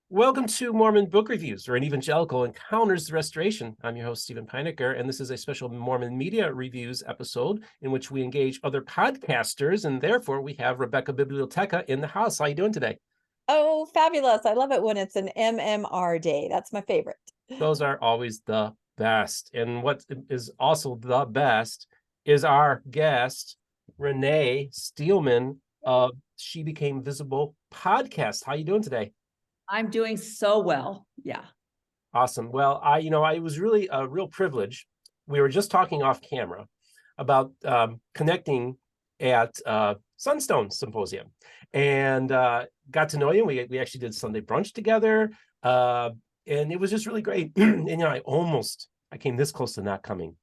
Welcome to Mormon Book Reviews, where an evangelical encounters the restoration. I'm your host, Stephen Peinecker, and this is a special Mormon Media Reviews episode in which we engage other podcasters, and therefore we have Rebecca Biblioteca in the house. How are you doing today? Oh, fabulous. I love it when it's an MMR day. That's my favorite. Those are always the best. And what is also the best is our guest, Rene Steelman of She Became Visible podcast. How are you doing today? I'm doing so well. Yeah. Awesome. Well, it was really a real privilege. We were just talking off camera about connecting at Sunstone Symposium, and got to know you. We actually did Sunday brunch together, and it was just really great. And I came this close to not coming,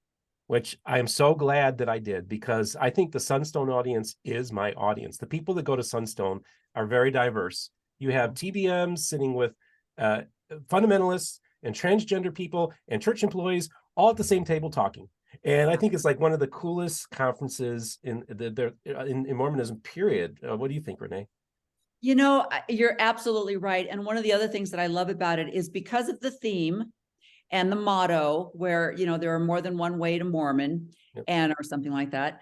which I am so glad that I did, because I think the Sunstone audience is my audience. The people that go to Sunstone are very diverse. You have TBMs sitting with fundamentalists and transgender people and church employees all at the same table talking. And I think it's like one of the coolest conferences in Mormonism, period. What do you think, Renee? You know, you're absolutely right. And one of the other things that I love about it is because of the theme and the motto, where, you know, there are more than one way to Mormon, Yep. and or something like that.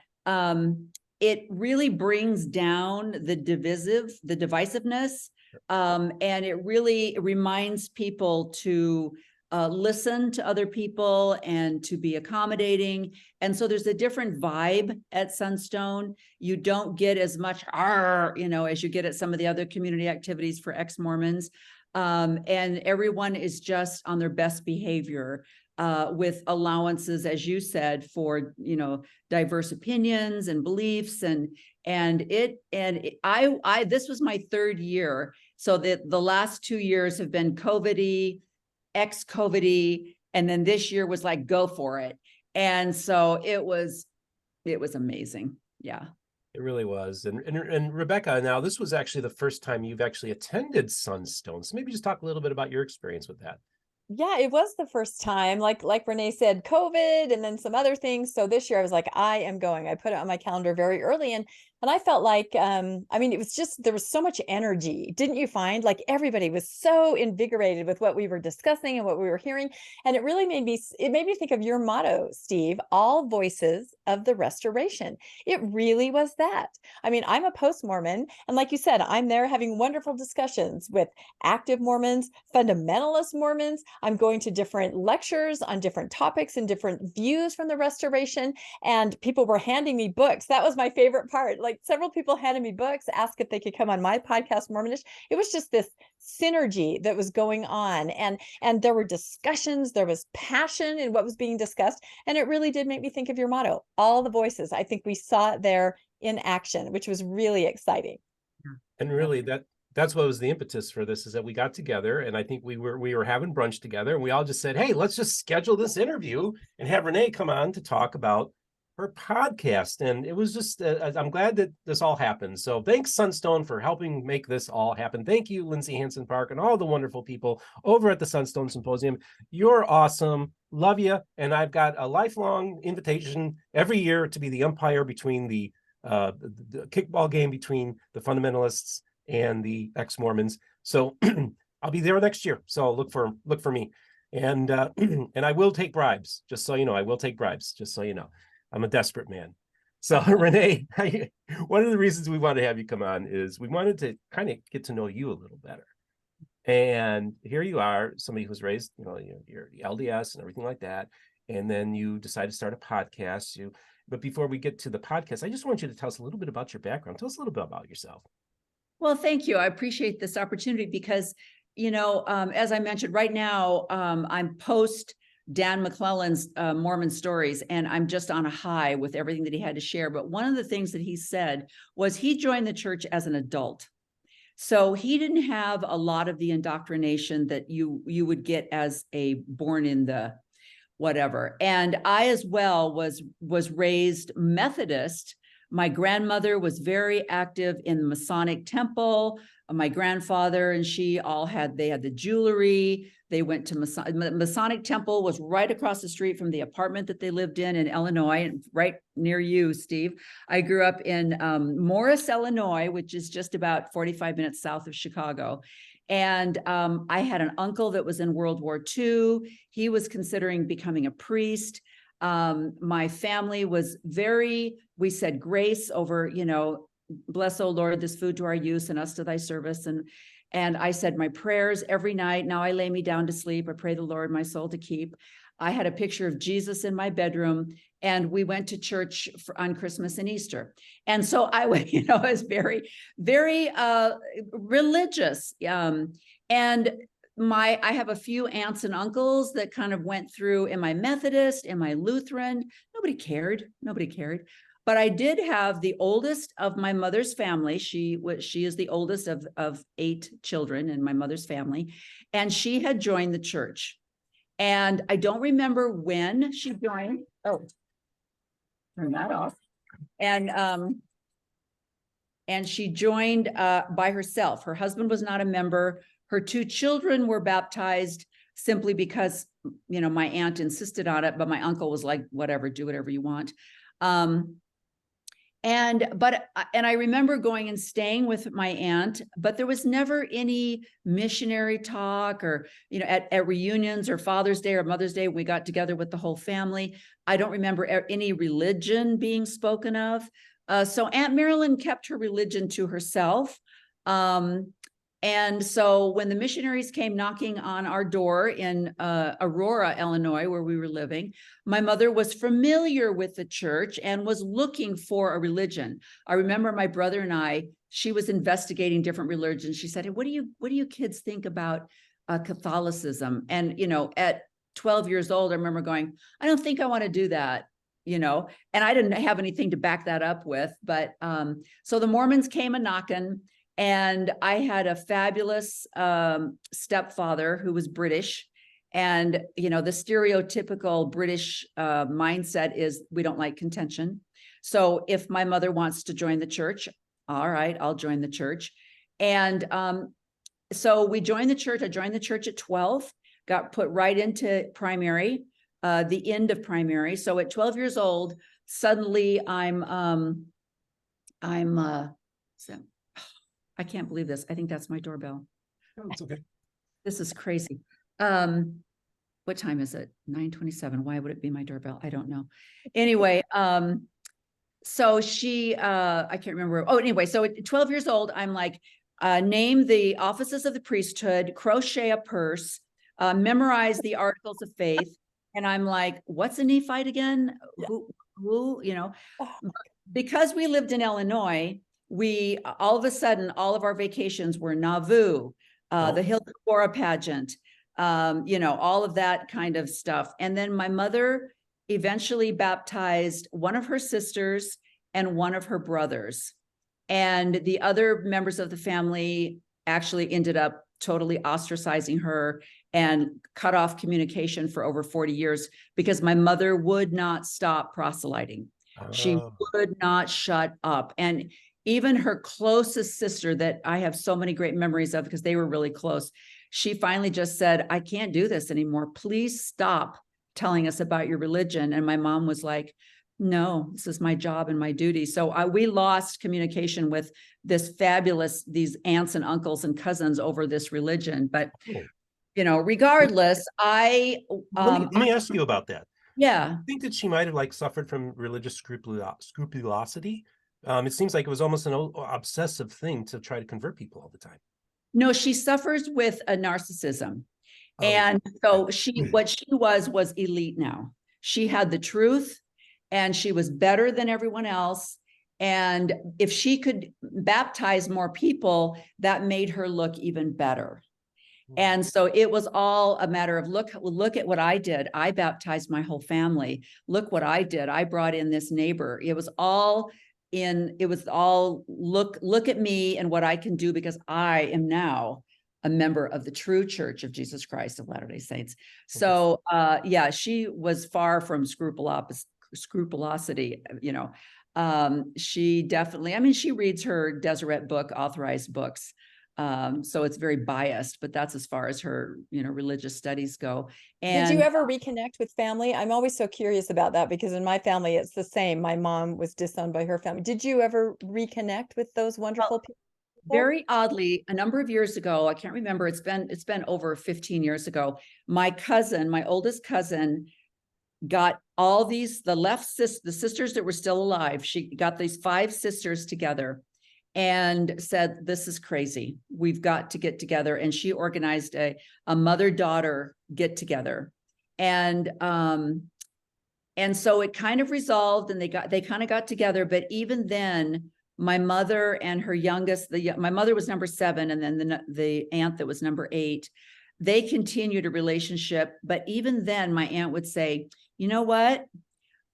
It really brings down the divisiveness. And it really reminds people to listen to other people and to be accommodating. And so there's a different vibe at Sunstone. You don't get as much, as you get at some of the other community activities for ex-Mormons. And everyone is just on their best behavior, with allowances, as you said, for, diverse opinions and beliefs. I this was my third year. So that the last 2 years have been COVID-y, ex-COVID-y, and then this year was like, go for it. And so it was amazing. Yeah. It really was. And Rebecca, now this was actually the first time you've actually attended Sunstone. So maybe just talk a little bit about your experience with that. Yeah, it was the first time, like Renee said, COVID and then some other things. So this year I was like, I am going. I put it on my calendar very early, and I felt like it was just, there was so much energy. Didn't you find, like, everybody was so invigorated with what we were discussing and what we were hearing? And it really made me think of your motto, Steve, all voices of the restoration. It really was that. I'm a post-Mormon, and like you said, I'm there having wonderful discussions with active Mormons, fundamentalist Mormons. I'm going to different lectures on different topics and different views from the restoration. And people were handing me books. That was my favorite part. Like, several people handed me books, asked if they could come on my podcast, Mormonish. It was just this synergy that was going on. And there were discussions, there was passion in what was being discussed. And it really did make me think of your motto, all the voices. I think we saw it there in action, which was really exciting. And really that's what was the impetus for this, is that we got together, and I think we were having brunch together, and we all just said, hey, let's just schedule this interview and have Renee come on to talk about her podcast. And it was just, I'm glad that this all happened. So thanks, Sunstone, for helping make this all happen. Thank you, Lindsay Hansen Park, and all the wonderful people over at the Sunstone Symposium. You're awesome. Love you. And I've got a lifelong invitation every year to be the umpire between the kickball game between the fundamentalists and the ex-Mormons. So I'll be there next year. So look for me. And and I will take bribes, just so you know. I will take bribes, just so you know. I'm a desperate man. So Renee, one of the reasons we wanted to have you come on is we wanted to kind of get to know you a little better. And here you are, somebody who's raised, you're the LDS and everything like that. And then you decide to start a podcast. But before we get to the podcast, I just want you to tell us a little bit about your background. Tell us a little bit about yourself. Well, thank you. I appreciate this opportunity because, as I mentioned, right now, I'm post Dan McClellan's Mormon Stories, and I'm just on a high with everything that he had to share. But one of the things that he said was he joined the church as an adult. So he didn't have a lot of the indoctrination that you would get as a born in the whatever. And I as well was raised Methodist. My grandmother was very active in the Masonic temple. My grandfather and she they had the jewelry. They went to Masonic temple was right across the street from the apartment that they lived in Illinois, and right near you, Steve. I grew up in Morris, Illinois, which is just about 45 minutes south of Chicago. And I had an uncle that was in World War II. He was considering becoming a priest. My family was we said grace over, bless, O Lord, this food to our use and us to thy service. And I said my prayers every night. Now I lay me down to sleep. I pray the Lord my soul to keep. I had a picture of Jesus in my bedroom, and we went to church on Christmas and Easter. And so I was very, very religious. And I have a few aunts and uncles that kind of went through, am I Methodist? Am I Lutheran? Nobody cared. But I did have the oldest of my mother's family. She is the oldest of 8 children in my mother's family. And she had joined the church. And I don't remember when she joined. Oh, turn that off. And she joined by herself. Her husband was not a member. Her 2 children were baptized simply because, my aunt insisted on it, but my uncle was like, whatever, do whatever you want. And I remember going and staying with my aunt, but there was never any missionary talk or, at reunions or Father's Day or Mother's Day, we got together with the whole family. I don't remember any religion being spoken of. So Aunt Marilyn kept her religion to herself. And so when the missionaries came knocking on our door in Aurora, Illinois, where we were living, my mother was familiar with the church and was looking for a religion. I remember my brother and she was investigating different religions. She said, hey, what do you kids think about Catholicism? And, at 12 years old, I remember going, I don't think I want to do that. And I didn't have anything to back that up with. But so the Mormons came a knocking. And I had a fabulous stepfather who was British. And, the stereotypical British mindset is we don't like contention. So if my mother wants to join the church, all right, I'll join the church. And so we joined the church. I joined the church at 12, got put right into primary, the end of primary. So at 12 years old, suddenly I can't believe this. I think that's my doorbell. Oh, it's okay. This is crazy. What time is it? 9:27. Why would it be my doorbell? I don't know. Anyway, so she, I can't remember. Oh, anyway, so at 12 years old, I'm like, name the offices of the priesthood, crochet a purse, memorize the articles of faith. And I'm like, what's a Nephite again? Who, because we lived in Illinois, we all of a sudden, all of our vacations were Nauvoo, the Hillsborough pageant, all of that kind of stuff. And then my mother eventually baptized one of her sisters and one of her brothers. And the other members of the family actually ended up totally ostracizing her and cut off communication for over 40 years because my mother would not stop proselyting. She would not shut up. And even her closest sister that I have so many great memories of because they were really close, she finally just said, I can't do this anymore. Please stop telling us about your religion. And my mom was like, no, this is my job and my duty. So we lost communication with these aunts and uncles and cousins over this religion. But, regardless, let me ask you about that. Yeah. I think that she might have suffered from religious scrupulosity. It seems like it was almost an obsessive thing to try to convert people all the time. No, she suffers with a narcissism. And so what she was elite now. She had the truth and she was better than everyone else. And if she could baptize more people, that made her look even better. And so it was all a matter of look at what I did. I baptized my whole family. Look what I did. I brought in this neighbor. It was all look at me and what I can do because I am now a member of the true Church of Jesus Christ of Latter-day Saints. So she was far from scrupulosity, she definitely, she reads her Deseret book, authorized books. So it's very biased, but that's as far as her, religious studies go. And did you ever reconnect with family? I'm always so curious about that because in my family, it's the same. My mom was disowned by her family. Did you ever reconnect with those wonderful people? very oddly, a number of years ago, I can't remember, it's been over 15 years ago, my oldest cousin got all these, the sisters that were still alive. She got these 5 sisters together and said, this is crazy. We've got to get together. And she organized a mother-daughter get together. And so it kind of resolved, and they kind of got together. But even then, my mother and her youngest, my mother was number 7, and then the aunt that was number 8, they continued a relationship. But even then, my aunt would say, you know what?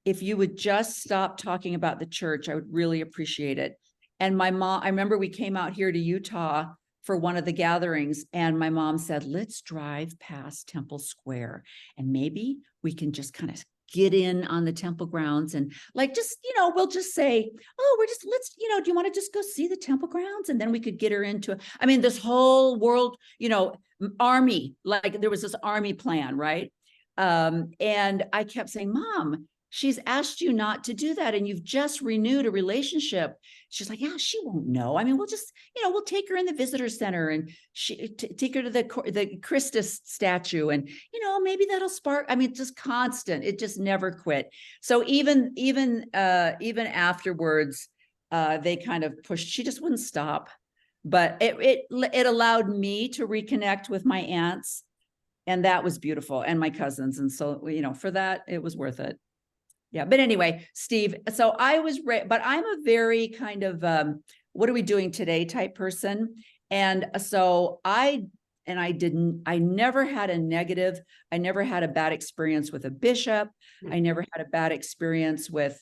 If you would just stop talking about the church, I would really appreciate it. And my mom, I remember we came out here to Utah for one of the gatherings, and my mom said, let's drive past Temple Square and maybe we can just kind of get in on the temple grounds and like, just, we'll just say, oh, let's, do you want to just go see the temple grounds? And then we could get her into, this whole world, army, like there was this army plan, right? And I kept saying, Mom, she's asked you not to do that, and you've just renewed a relationship. She's like, yeah, she won't know. We'll just, we'll take her in the visitor center and take her to the Christus statue, and maybe that'll spark. Just constant. It just never quit. So even afterwards, they kind of pushed. She just wouldn't stop. But it allowed me to reconnect with my aunts, and that was beautiful, and my cousins, and so for that it was worth it. Yeah. But anyway, Steve, so I was, but I'm a very kind of, what are we doing today type person. And so I never had a bad experience with a bishop. I never had a bad experience with,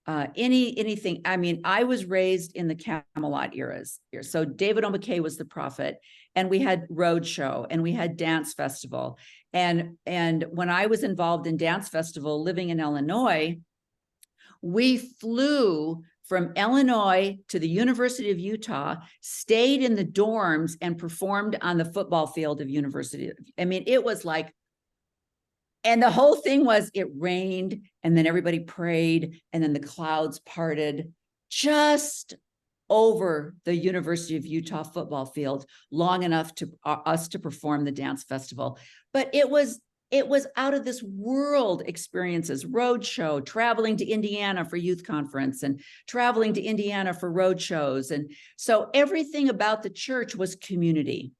anything. I was raised in the Camelot eras. So David O. McKay was the prophet, and we had roadshow, and we had dance festival. And when I was involved in dance festival living in Illinois, we flew from Illinois to the University of Utah, stayed in the dorms, and performed on the football field of University. It was like, and the whole thing was, it rained, and then everybody prayed, and then the clouds parted just over the University of Utah football field long enough to us to perform the dance festival. But it was out of this world experiences, roadshow, traveling to Indiana for youth conference, and traveling to Indiana for road shows. And so everything about the church was community.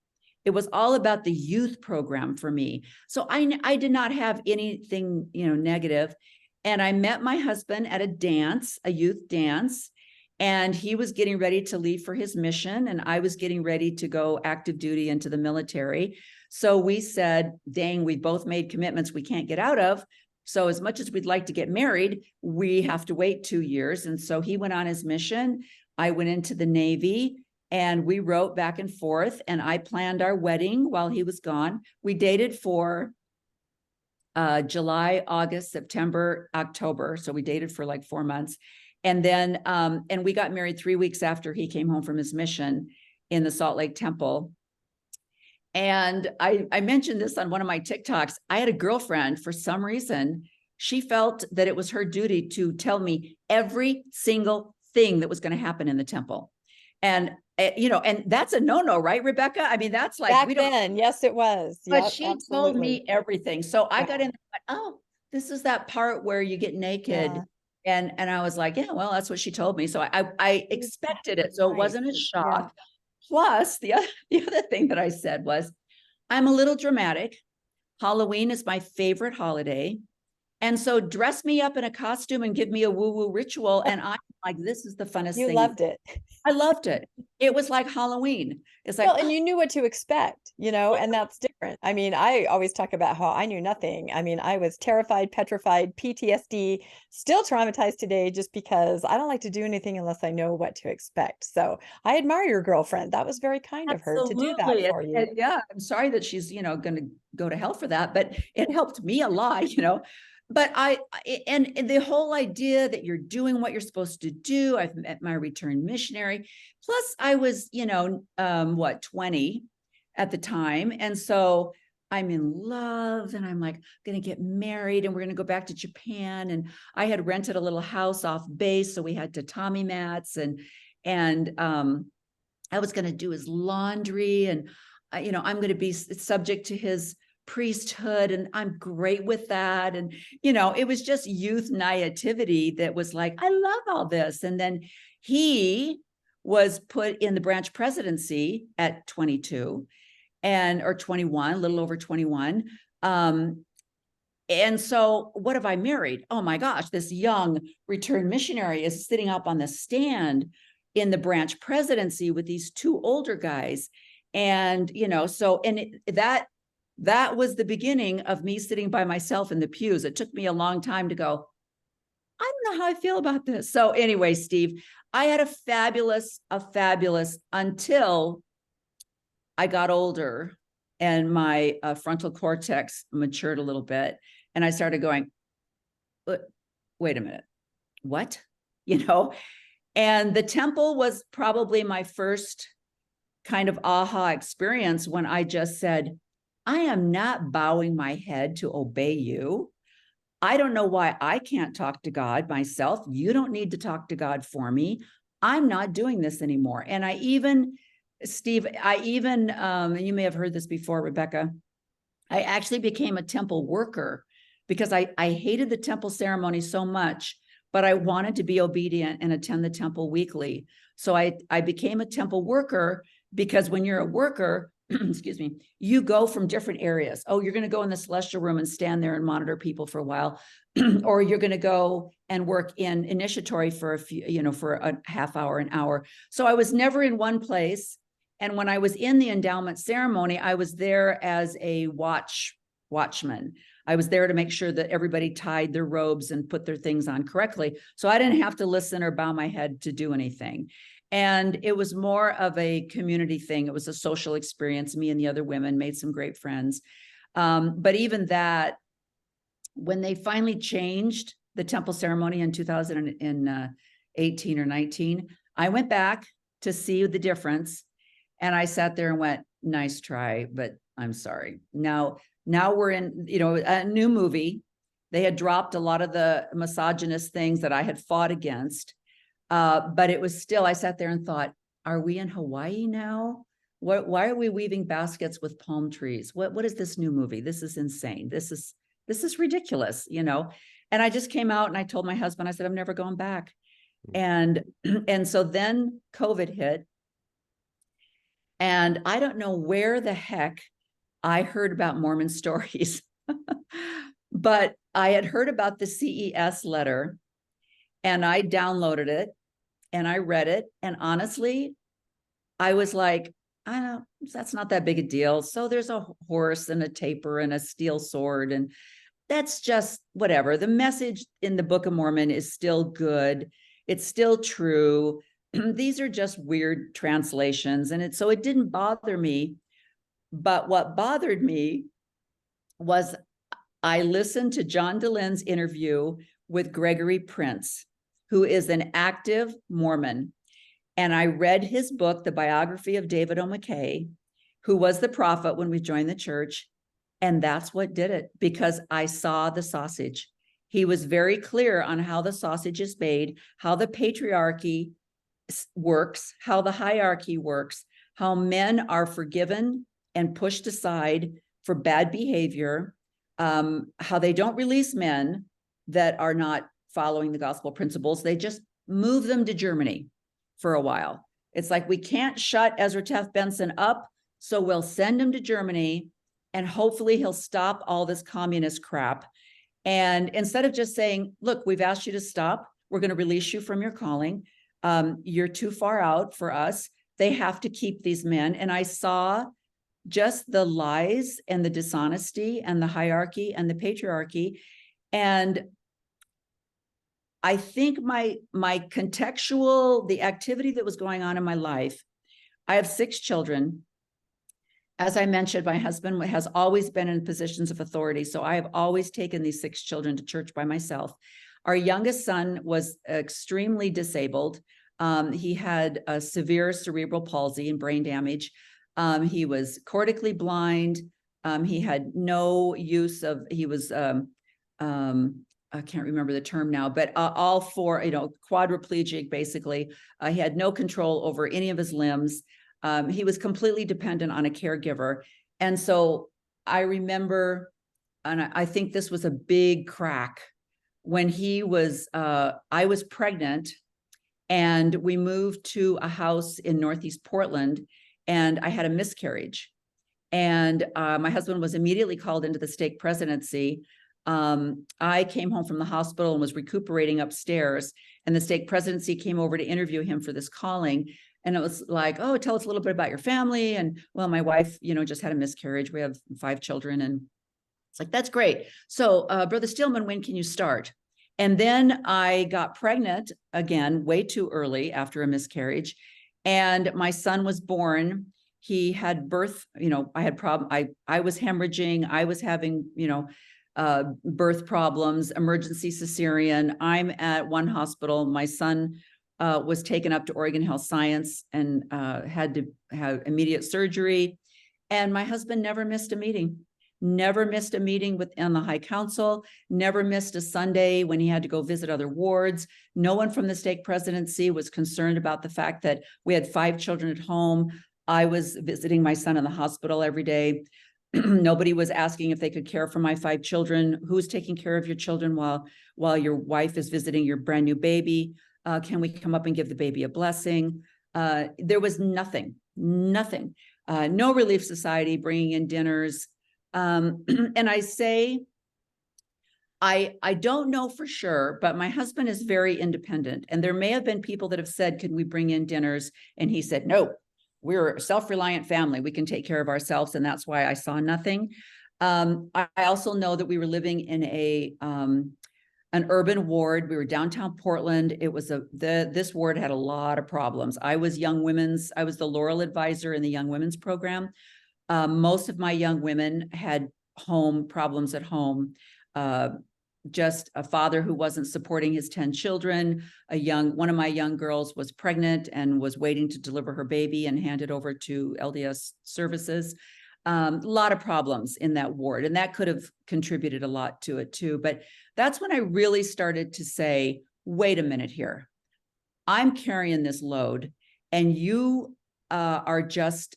It was all about the youth program for me. So I did not have anything, negative. And I met my husband at a youth dance, and he was getting ready to leave for his mission, and I was getting ready to go active duty into the military. So we said, dang, we both made commitments we can't get out of. So as much as we'd like to get married, we have to wait 2 years. And so he went on his mission. I went into the Navy, and we wrote back and forth, and I planned our wedding while he was gone. We dated for July, August, September, October. So we dated for like 4 months. And then, and we got married 3 weeks after he came home from his mission in the Salt Lake Temple. And I mentioned this on one of my TikToks. I had a girlfriend, for some reason, she felt that it was her duty to tell me every single thing that was going to happen in the temple. And, and that's a no-no, right, Rebecca? That's like, back then, yes, it was. But yep, she absolutely. told me everything. So I got in and went, oh, this is that part where you get naked. Yeah. And I was like, yeah, well, that's what she told me. So I expected it. So it wasn't a shock. Yeah. Plus, the other thing that I said was, I'm a little dramatic. Halloween is my favorite holiday. And so dress me up in a costume and give me a woo-woo ritual. And I'm like, this is the funnest thing. You loved it. I loved it. It was like Halloween. It's like, well, and you knew what to expect, and that's different. I always talk about how I knew nothing. I was terrified, petrified, PTSD, still traumatized today, just because I don't like to do anything unless I know what to expect. So I admire your girlfriend. That was very kind of her to do that for you. Yeah. I'm sorry that she's, going to go to hell for that, but it helped me a lot, But and the whole idea that you're doing what you're supposed to do. I've met my returned missionary. Plus I was, 20 at the time. And so I'm in love, and I'm like, going to get married, and we're going to go back to Japan. And I had rented a little house off base. So we had tatami mats and I was going to do his laundry, and you know, I'm going to be subject to his priesthood, and I'm great with that. And, you know, it was just youth naivety that was like, I love all this. And then he was put in the branch presidency at 22 or 21, a little over 21. And so what have I married? Oh my gosh, this young returned missionary is sitting up on the stand in the branch presidency with these two older guys. And, you know, so, and that was the beginning of me sitting by myself in the pews. It took me a long time to go, I don't know how I feel about this. So anyway, Steve, I had a fabulous until I got older and my frontal cortex matured a little bit. And I started going, wait a minute, what? You know, and the temple was probably my first kind of aha experience when I just said, I am not bowing my head to obey you. I don't know why I can't talk to God myself. You don't need to talk to God for me. I'm not doing this anymore. And I even, Steve, and you may have heard this before, Rebecca, I actually became a temple worker because I hated the temple ceremony so much, but I wanted to be obedient and attend the temple weekly. So I became a temple worker because when you're a worker, excuse me, you go from different areas. Oh, you're going to go in the celestial room and stand there and monitor people for a while, or you're going to go and work in initiatory for a few, you know, for a half hour, an hour. So I was never in one place. And when I was in the endowment ceremony, I was there as a watchman. I was there to make sure that everybody tied their robes and put their things on correctly. So I didn't have to listen or bow my head to do anything. And it was more of a community thing. It was a social experience. Me and the other women made some great friends. But even that, when they finally changed the temple ceremony in 2018 or 19, I went back to see the difference. And I sat there and went, nice try, but I'm sorry. Now we're in, you know, a new movie. They had dropped a lot of the misogynist things that I had fought against. But it was still, I sat there and thought, are we in Hawaii now? Why are we weaving baskets with palm trees? What is this new movie? This is insane. This is ridiculous, you know? And I just came out and I told my husband, I said, I'm never going back. And so then COVID hit. And I don't know where the heck I heard about Mormon stories, but I had heard about the CES letter and I downloaded it and I read it. And honestly, I was like, I don't, that's not that big a deal. So there's a horse and a taper and a steel sword. And that's just whatever. The message in the Book of Mormon is still good. It's still true. These are just weird translations. And so it didn't bother me. But what bothered me was I listened to John Delen's interview with Gregory Prince, who is an active Mormon. And I read his book, The Biography of David O. McKay, who was the prophet when we joined the church. And that's what did it, because I saw the sausage. He was very clear on how the sausage is made, how the patriarchy works, how the hierarchy works, how men are forgiven and pushed aside for bad behavior, how they don't release men that are not following the gospel principles. They just move them to Germany for a while. It's like, we can't shut Ezra Taft Benson up, so we'll send him to Germany and hopefully he'll stop all this communist crap. And instead of just saying, look, we've asked you to stop, we're going to release you from your calling. You're too far out for us. They have to keep these men. And I saw just the lies and the dishonesty and the hierarchy and the patriarchy. And I think the activity that was going on in my life, I have 6 children. As I mentioned, my husband has always been in positions of authority. So I have always taken these 6 children to church by myself. Our youngest son was extremely disabled. He had a severe cerebral palsy and brain damage. He was cortically blind. He had no use of, he was, I can't remember the term now, but all 4, quadriplegic, basically. He had no control over any of his limbs. He was completely dependent on a caregiver. And so I remember, and I think this was a big crack when he was, I was pregnant and we moved to a house in Northeast Portland and I had a miscarriage. And my husband was immediately called into the stake presidency. I came home from the hospital and was recuperating upstairs, and the stake presidency came over to interview him for this calling. And it was like, oh, tell us a little bit about your family. And well, my wife, just had a miscarriage. We have 5 children. And it's like, that's great. So Brother Steelman, when can you start? And then I got pregnant again, way too early after a miscarriage. And my son was born. He had birth, I had I was hemorrhaging. I was having, birth problems, emergency cesarean. I'm at one hospital. My son was taken up to Oregon Health Science and had to have immediate surgery. And my husband never missed a meeting. Never missed a meeting on the High Council, never missed a Sunday when he had to go visit other wards. No one from the stake presidency was concerned about the fact that we had 5 children at home. I was visiting my son in the hospital every day. Nobody was asking if they could care for my 5 children. Who's taking care of your children while your wife is visiting your brand new baby? Can we come up and give the baby a blessing? There was nothing. No Relief Society bringing in dinners. And I say, I don't know for sure, but my husband is very independent. And there may have been people that have said, can we bring in dinners? And he said, no, we're a self-reliant family. We can take care of ourselves. And that's why I saw nothing. I also know that we were living in an urban ward. We were downtown Portland. It was this ward had a lot of problems. I was the Laurel advisor in the Young Women's program. Most of my young women had problems at home. Just a father who wasn't supporting his 10 children. One of my young girls was pregnant and was waiting to deliver her baby and hand it over to LDS services. A lot of problems in that ward, and that could have contributed a lot to it too. But that's when I really started to say, wait a minute here. I'm carrying this load and you are just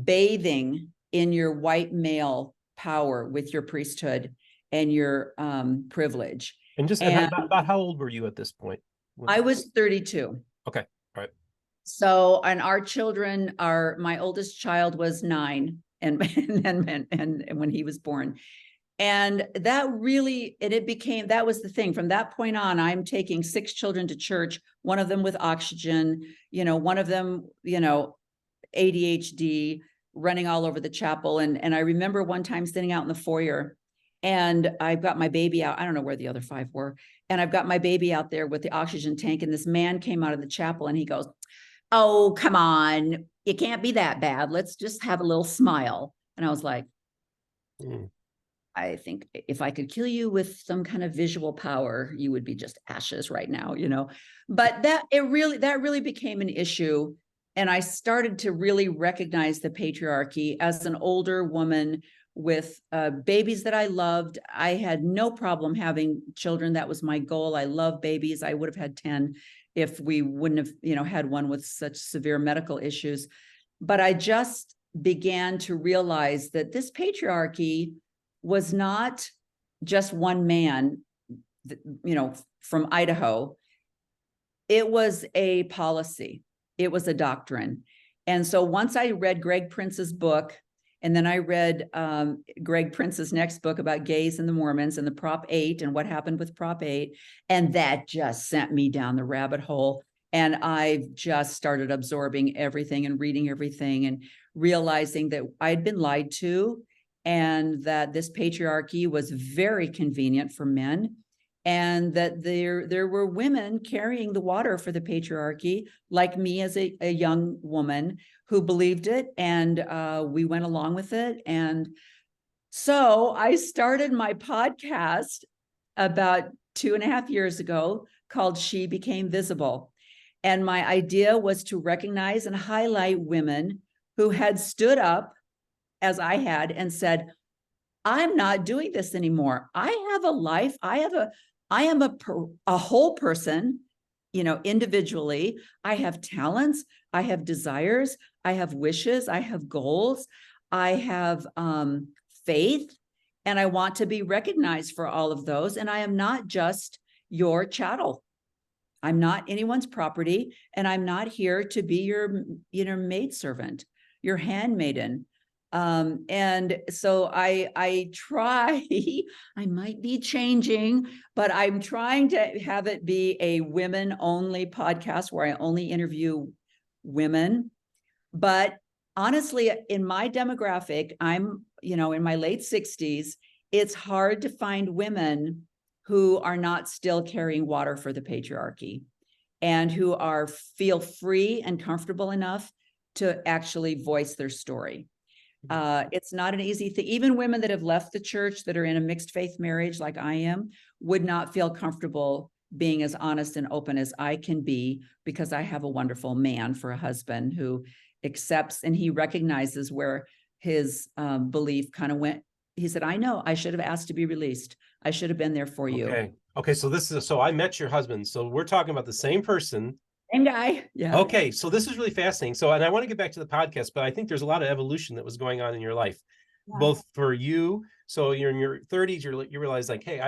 bathing in your white male power with your priesthood and your privilege. And about how old were you at this point? I was 32. Okay. All right. So, and our children my oldest child was 9 and when he was born. And that was the thing. From that point on, I'm taking 6 children to church, one of them with oxygen, one of them, ADHD, running all over the chapel. And I remember one time sitting out in the foyer and I've got my baby out. I don't know where the other 5 were. And I've got my baby out there with the oxygen tank. And this man came out of the chapel and he goes, oh, come on. It can't be that bad. Let's just have a little smile. And I was like, I think if I could kill you with some kind of visual power, you would be just ashes right now, But that really became an issue. And I started to really recognize the patriarchy as an older woman with babies that I loved. I had no problem having children. That was my goal. I love babies. I would have had 10 if we wouldn't have, had one with such severe medical issues. But I just began to realize that this patriarchy was not just one man, from Idaho. It was a policy. It was a doctrine. And so once I read Greg Prince's book, and then I read Greg Prince's next book about gays and the Mormons and the Prop 8 and what happened with Prop 8. And that just sent me down the rabbit hole. And I just started absorbing everything and reading everything and realizing that I'd been lied to and that this patriarchy was very convenient for men. And that there were women carrying the water for the patriarchy, like me as a young woman who believed it, and we went along with it. And so I started my podcast about 2.5 years ago called She Became Visible. And my idea was to recognize and highlight women who had stood up, as I had, and said, I'm not doing this anymore. I have a life. I am a whole person. individually, I have talents, I have desires, I have wishes, I have goals, I have faith, and I want to be recognized for all of those. And I am not just your chattel. I'm not anyone's property, and I'm not here to be your, maidservant, your handmaiden. And so I try, I might be changing, but I'm trying to have it be a women only podcast where I only interview women. But honestly, in my demographic, I'm, in my late 60s, it's hard to find women who are not still carrying water for the patriarchy and who feel free and comfortable enough to actually voice their story. It's not an easy thing. Even women that have left the church that are in a mixed faith marriage like I am would not feel comfortable being as honest and open as I can be, because I have a wonderful man for a husband who accepts, and he recognizes where his belief kind of went. He said, I know I should have asked to be released. I should have been there for you. Okay. So I met your husband. So we're talking about the same person. Same guy. Yeah. Okay. So this is really fascinating. So, and I want to get back to the podcast, but I think there's a lot of evolution that was going on in your life, both for you. So you're in your 30s, you realize like, hey,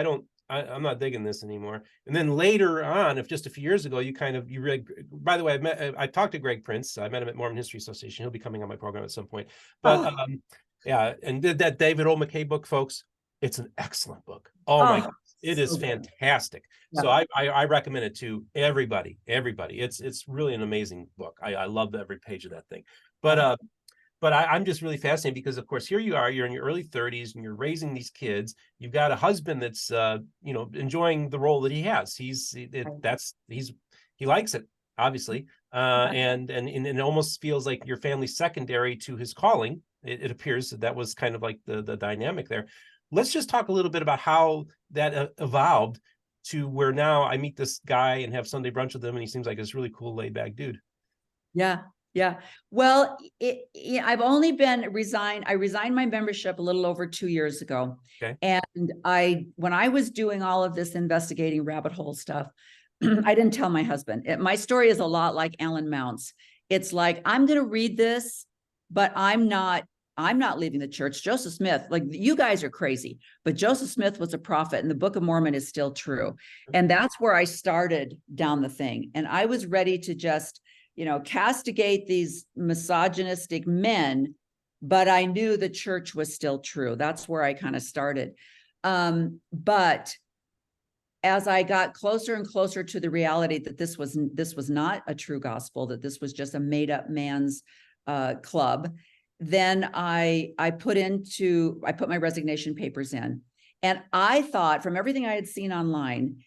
I'm not digging this anymore. And then later on, if just a few years ago, by the way, I talked to Greg Prince. I met him at Mormon History Association. He'll be coming on my program at some point. But yeah, and did that David O. McKay book, folks. It's an excellent book. Oh my God. It is fantastic. Yeah. So I recommend it to everybody. It's really an amazing book. I love every page of that thing. But I'm just really fascinated because, of course, here you are, you're in your early 30s and you're raising these kids. You've got a husband that's, enjoying the role that he has. He likes it, obviously. And it almost feels like your family's secondary to his calling. It appears that was kind of like the dynamic there. Let's just talk a little bit about how that evolved to where now I meet this guy and have Sunday brunch with him, and he seems like this really cool, laid back dude. Yeah. Well, I've only been resigned. I resigned my membership a little over 2 years ago. Okay. And when I was doing all of this investigating rabbit hole stuff, I didn't tell my husband. My story is a lot like Alan Mount's. It's like, I'm going to read this, but I'm not leaving the church. Joseph Smith, like, you guys are crazy, but Joseph Smith was a prophet and the Book of Mormon is still true. And that's where I started down the thing. And I was ready to just, castigate these misogynistic men, but I knew the church was still true. That's where I kind of started. But as I got closer and closer to the reality that this was not a true gospel, that this was just a made up man's club, then I put my resignation papers in. And I thought, from everything I had seen online,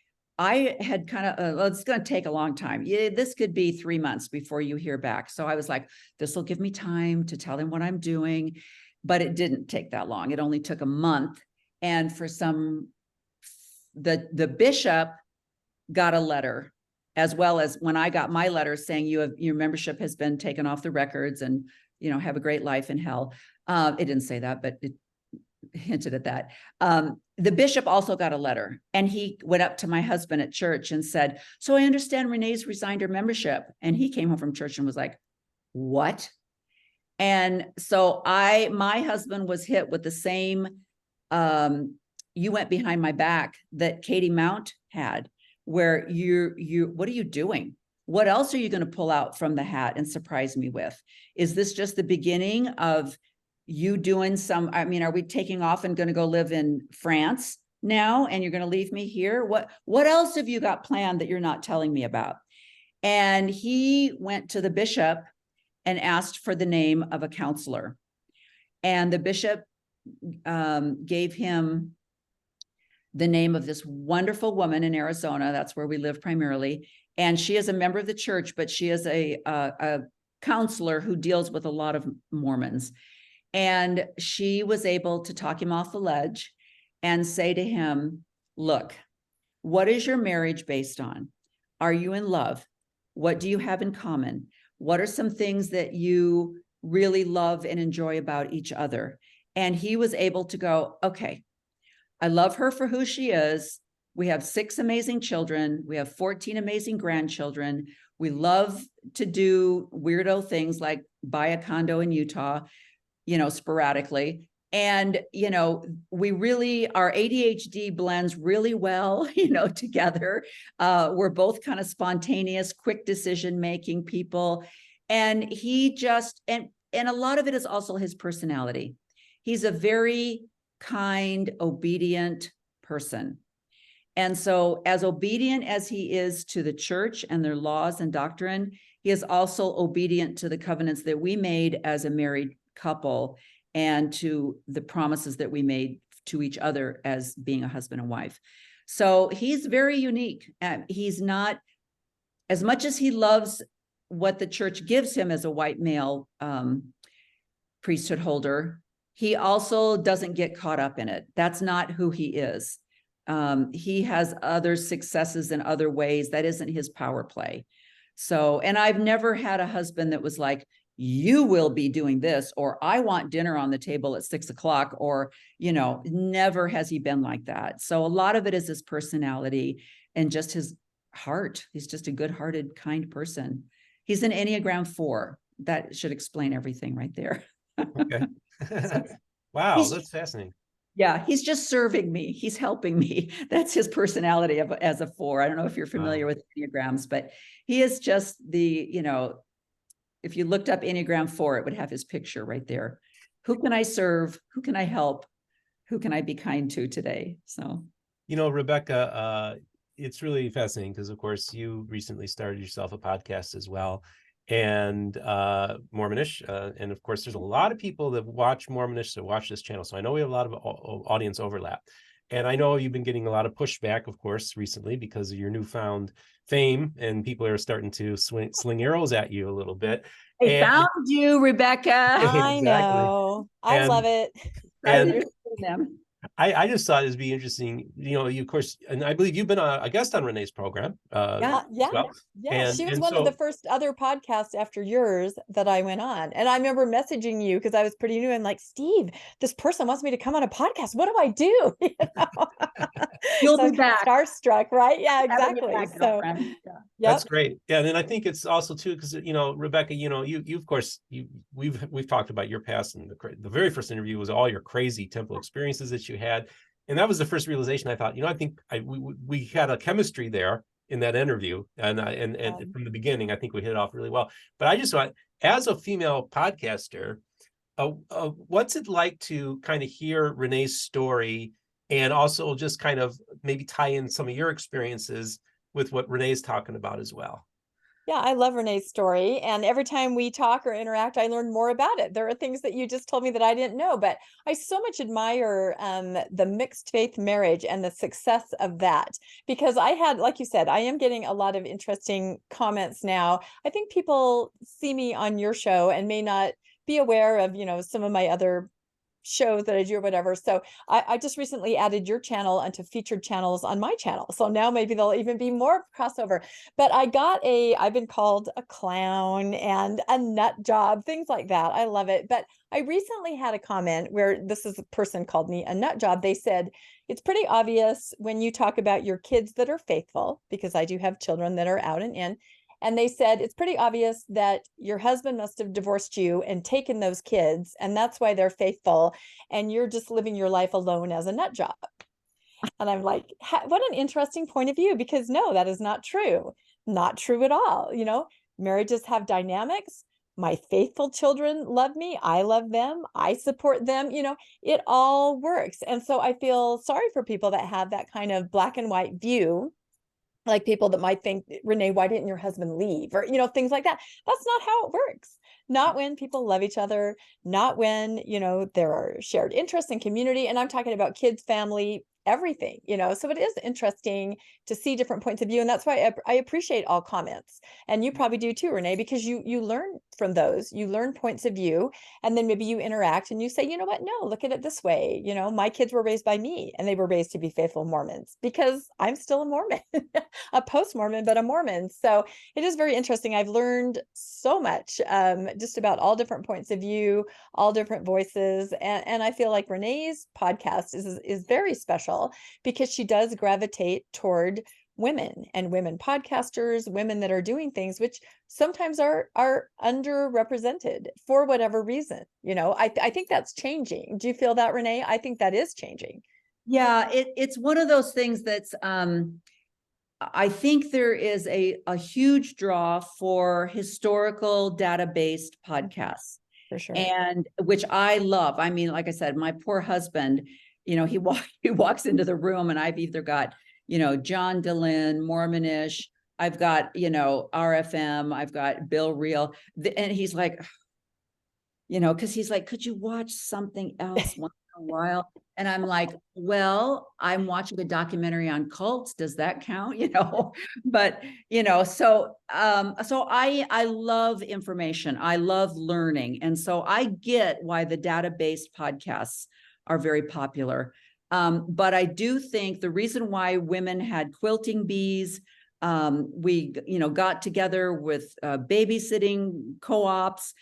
I had kind of, it's going to take a long time. Yeah, this could be 3 months before you hear back. So I was like, this will give me time to tell them what I'm doing. But it didn't take that long. It only took a month. And for the bishop got a letter, as well as when I got my letter saying your membership has been taken off the records and, have a great life in hell. It didn't say that, but it hinted at that. The bishop also got a letter, and he went up to my husband at church and said, so I understand Renee's resigned her membership. And he came home from church and was like, what? And so my husband was hit with the same, you went behind my back that Katie Mount had, where what are you doing? What else are you going to pull out from the hat and surprise me with? Is this just the beginning of you doing are we taking off and going to go live in France now, and you're going to leave me here? What else have you got planned that you're not telling me about? And he went to the bishop and asked for the name of a counselor. And the bishop gave him the name of this wonderful woman in Arizona. That's where we live primarily. And she is a member of the church, but she is a counselor who deals with a lot of Mormons. And she was able to talk him off the ledge and say to him, look, what is your marriage based on? Are you in love? What do you have in common? What are some things that you really love and enjoy about each other? And he was able to go, okay, I love her for who she is. We have 6 amazing children. We have 14 amazing grandchildren. We love to do weirdo things like buy a condo in Utah, sporadically. And, we really, our ADHD blends really well, together. We're both kind of spontaneous, quick decision-making people. And he just, and a lot of it is also his personality. He's a very kind, obedient person. And so as obedient as he is to the church and their laws and doctrine, he is also obedient to the covenants that we made as a married couple and to the promises that we made to each other as being a husband and wife. So he's very unique. He's not, as much as he loves what the church gives him as a white male priesthood holder, he also doesn't get caught up in it. That's not who he is. He has other successes in other ways. That isn't his power play. So, and I've never had a husband that was like, you will be doing this, or I want dinner on the table at 6 o'clock, or, never has he been like that. So a lot of it is his personality and just his heart. He's just a good-hearted, kind person. He's an Enneagram 4. That should explain everything right there. Okay. Wow, that's fascinating. Yeah, he's just serving me. He's helping me. That's his personality as a 4. I don't know if you're familiar with Enneagrams, but he is just the, if you looked up Enneagram 4, it would have his picture right there. Who can I serve? Who can I help? Who can I be kind to today? So, Rebecca, it's really fascinating because, of course, you recently started yourself a podcast as well, and Mormonish. And of course, there's a lot of people that watch Mormonish, that watch this channel. So I know we have a lot of audience overlap. And I know you've been getting a lot of pushback, of course, recently because of your newfound fame, and people are starting to sling arrows at you a little bit. I found you, Rebecca. I know. I love it. And I just thought it'd be interesting, you of course, and I believe you've been a guest on Renee's program. Yeah. Well. Yeah. She was one of the first other podcasts after yours that I went on. And I remember messaging you because I was pretty new and like, Steve, this person wants me to come on a podcast. What do I do? You'll be back. Starstruck, right? Yeah, exactly. So That's great. Yeah. And then I think it's also too, because, Rebecca, you of course, we've talked about your past, and the very first interview was all your crazy temple experiences that you had. And that was the first realization I thought, I think we had a chemistry there in that interview. And from the beginning, I think we hit it off really well. But I just thought, as a female podcaster, what's it like to kind of hear Renee's story, and also just kind of maybe tie in some of your experiences with what Renee's talking about as well? Yeah, I love Renee's story. And every time we talk or interact, I learn more about it. There are things that you just told me that I didn't know, but I so much admire the mixed faith marriage and the success of that, because I had, like you said, I am getting a lot of interesting comments now. I think people see me on your show and may not be aware of, some of my other shows that I do or whatever. So I just recently added your channel onto featured channels on my channel. So now maybe there'll even be more crossover. But I've been called a clown and a nut job, things like that. I love it. But I recently had a comment where this is a person called me a nut job. They said, it's pretty obvious when you talk about your kids that are faithful, because I do have children that are out and in. And they said, it's pretty obvious that your husband must have divorced you and taken those kids, and that's why they're faithful. And you're just living your life alone as a nut job. And I'm like, what an interesting point of view, because no, that is not true. Not true at all. Marriages have dynamics. My faithful children love me. I love them. I support them. It all works. And so I feel sorry for people that have that kind of black and white view. Like people that might think, Renee, why didn't your husband leave? Or, things like that. That's not how it works. Not when people love each other, not when, there are shared interests and community. And I'm talking about kids, family, everything, so it is interesting to see different points of view. And that's why I appreciate all comments. And you probably do too, Renee, because you learn from those, you learn points of view, and then maybe you interact and you say, you know what, no, look at it this way. My kids were raised by me and they were raised to be faithful Mormons, because I'm still a Mormon, a post-Mormon, but a Mormon. So it is very interesting. I've learned so much just about all different points of view, all different voices. And I feel like Renee's podcast is very special. feel, because she does gravitate toward women and women podcasters, women that are doing things which sometimes are underrepresented for whatever reason. I think that's changing. Do you feel that, Renee? I think that is changing. Yeah, it's one of those things that's I think there is a huge draw for historical data-based podcasts. For sure. And which I love. I mean, like I said, my poor husband, he walks into the room and I've either got, John Dillon, Mormonish, I've got, RFM, I've got Bill Reel, and he's like, because he's like, could you watch something else once in a while? And I'm like, well, I'm watching a documentary on cults. Does that count? But so I love information. I love learning. And so I get why the data-based podcasts are very popular. But I do think the reason why women had quilting bees, we got together with babysitting co-ops.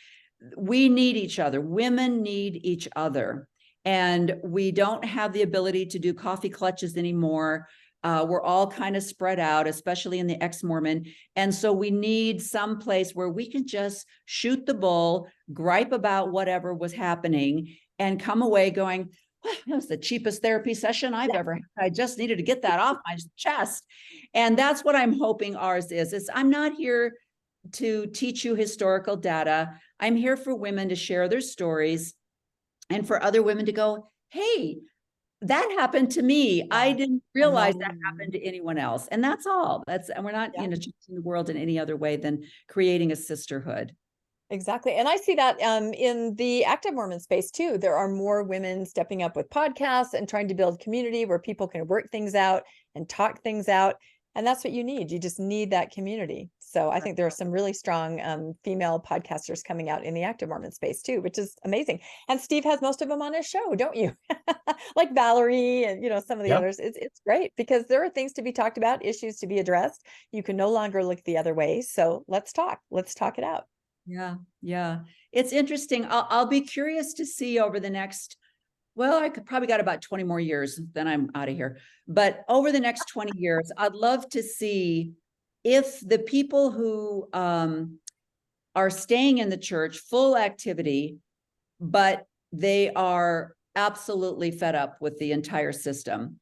We need each other. Women need each other. And we don't have the ability to do coffee clutches anymore. We're all kind of spread out, especially in the ex-Mormon. And so we need some place where we can just shoot the bull, gripe about whatever was happening, and come away going, well, that was the cheapest therapy session I've ever had. I just needed to get that off my chest. And that's what I'm hoping ours is I'm not here to teach you historical data. I'm here for women to share their stories and for other women to go, hey, that happened to me. I didn't realize that happened to anyone else. And that's all. And we're not, changing the world in any other way than creating a sisterhood. Exactly. And I see that in the active Mormon space too. There are more women stepping up with podcasts and trying to build community where people can work things out and talk things out. And that's what you need. You just need that community. So I think there are some really strong female podcasters coming out in the active Mormon space too, which is amazing. And Steve has most of them on his show, don't you? Like Valerie and, some of the others. It's great because there are things to be talked about, issues to be addressed. You can no longer look the other way. So let's talk it out. Yeah. It's interesting. I'll be curious to see over the next, well, I could probably got about 20 more years, then I'm out of here. But over the next 20 years, I'd love to see if the people who are staying in the church, full activity, but they are absolutely fed up with the entire system.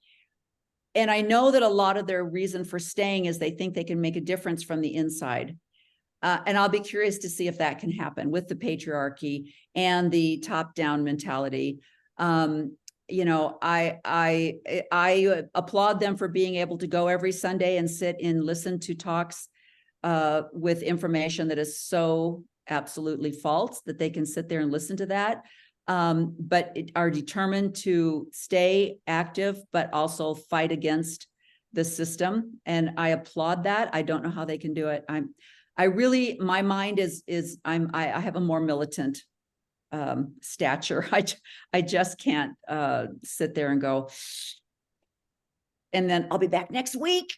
And I know that a lot of their reason for staying is they think they can make a difference from the inside. And I'll be curious to see if that can happen with the patriarchy and the top-down mentality. I applaud them for being able to go every Sunday and sit and listen to talks with information that is so absolutely false that they can sit there and listen to that. But are determined to stay active, but also fight against the system. And I applaud that. I don't know how they can do it. My mind I have a more militant stature. I just can't sit there and go, and then I'll be back next week.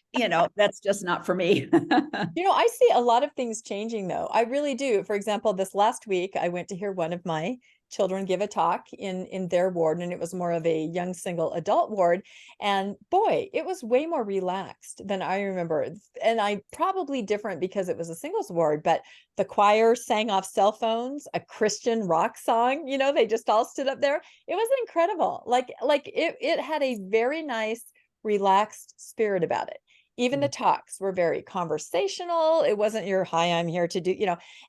That's just not for me. I see a lot of things changing though. I really do. For example, this last week, I went to hear one of my children give a talk in their ward, and it was more of a young single adult ward. And boy, it was way more relaxed than I remember. And I probably different because it was a singles ward, but the choir sang off cell phones, a Christian rock song, they just all stood up there. It was incredible. Like it had a very nice, relaxed spirit about it. Even the talks were very conversational. It wasn't your, hi, I'm here to do,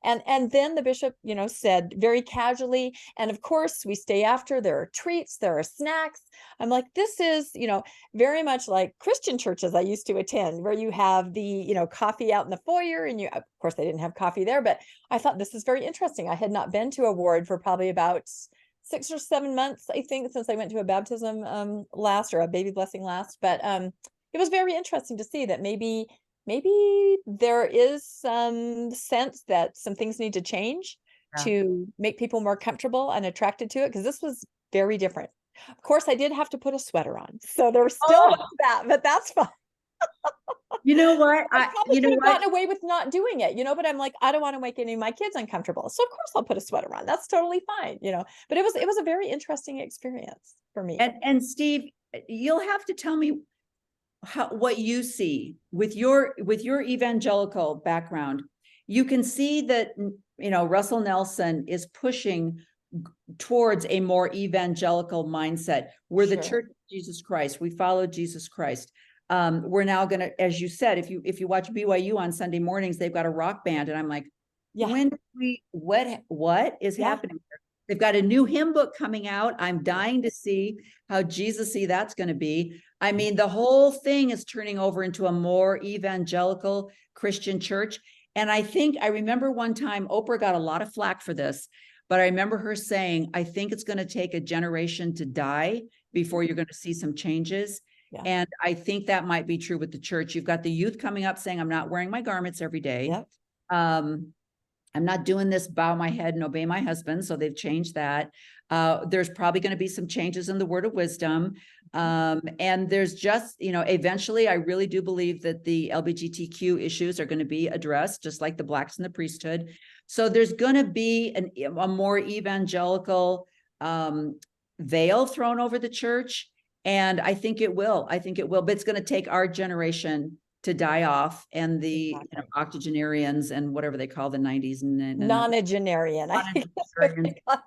and then the bishop, said very casually, and of course we stay after, there are treats, there are snacks. I'm like, this is, very much like Christian churches I used to attend, where you have the, coffee out in the foyer, and of course they didn't have coffee there, but I thought this is very interesting. I had not been to a ward for probably about 6 or 7 months, I think, since I went to a baptism last, or a baby blessing last, but it was very interesting to see that maybe there is some sense that some things need to change to make people more comfortable and attracted to it, because this was very different. Of course, I did have to put a sweater on, so there was still that, but that's fine. You know what? I probably could have gotten away with not doing it, but I'm like, I don't want to make any of my kids uncomfortable, so of course I'll put a sweater on. That's totally fine, but it was a very interesting experience for me. And Steve, you'll have to tell me what you see with your evangelical background. You can see that, you know, Russell Nelson is pushing towards a more evangelical mindset. We're the Church of Jesus Christ. We follow Jesus Christ. We're now going to, as you said, if you watch BYU on Sunday mornings, they've got a rock band, and I'm like, when what is happening here? They've got a new hymn book coming out. I'm dying to see how Jesus-y that's going to be. I mean, the whole thing is turning over into a more evangelical Christian church. And I remember one time Oprah got a lot of flack for this, but I remember her saying, I think it's going to take a generation to die before you're going to see some changes. Yeah. And I think that might be true with the church. You've got the youth coming up saying, I'm not wearing my garments every day. Yep. I'm not doing this, bow my head and obey my husband. So they've changed that. There's probably going to be some changes in the word of wisdom. And there's just, you know, eventually, I really do believe that the LGBTQ issues are going to be addressed, just like the Blacks in the priesthood. So there's going to be a more evangelical veil thrown over the church. And I think it will. But it's going to take our generation to die off, and the octogenarians and whatever they call the 90s and nonagenarian,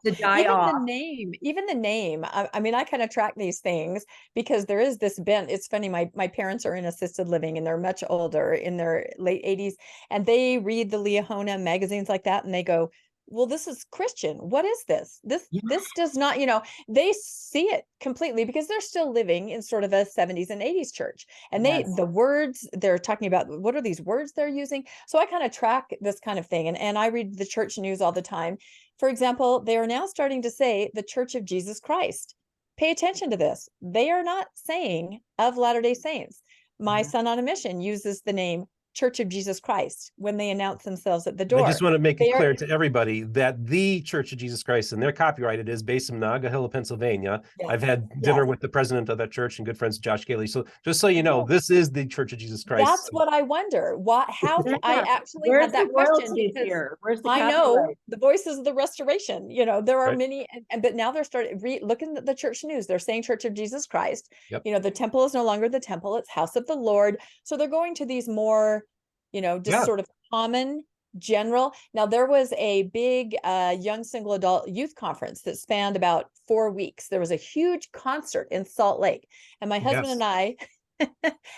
to die off. Even the name. I mean, I kind of track these things because there is this bent. It's funny. My parents are in assisted living, and they're much older, in their late 80s, and they read the Liahona magazines like that, and they go, well, this is Christian. What is this? This does not, you know, they see it completely because they're still living in sort of a 70s and 80s church. And the words they're talking about, what are these words they're using? So I kind of track this kind of thing. And I read the church news all the time. For example, they are now starting to say the Church of Jesus Christ. Pay attention to this. They are not saying of Latter-day Saints. My son on a mission uses the name Church of Jesus Christ when they announce themselves at the door. I just want to make it clear to everybody that the Church of Jesus Christ, and they're copyrighted, is based in Monongahela, Pennsylvania. Yes. I've had dinner with the president of that church and good friends, Josh Gailey. So just so you know, this is the Church of Jesus Christ. That's what I wonder. How I actually had that question. Here? Where's the I know the Voices of the Restoration. You know, there are many, but now they're starting looking at the church news. They're saying Church of Jesus Christ. Yep. You know, the temple is no longer the temple; it's House of the Lord. So they're going to these more, you know, just sort of common, general. Now, there was a big young single adult youth conference that spanned about 4 weeks. There was a huge concert in Salt Lake, and my husband and I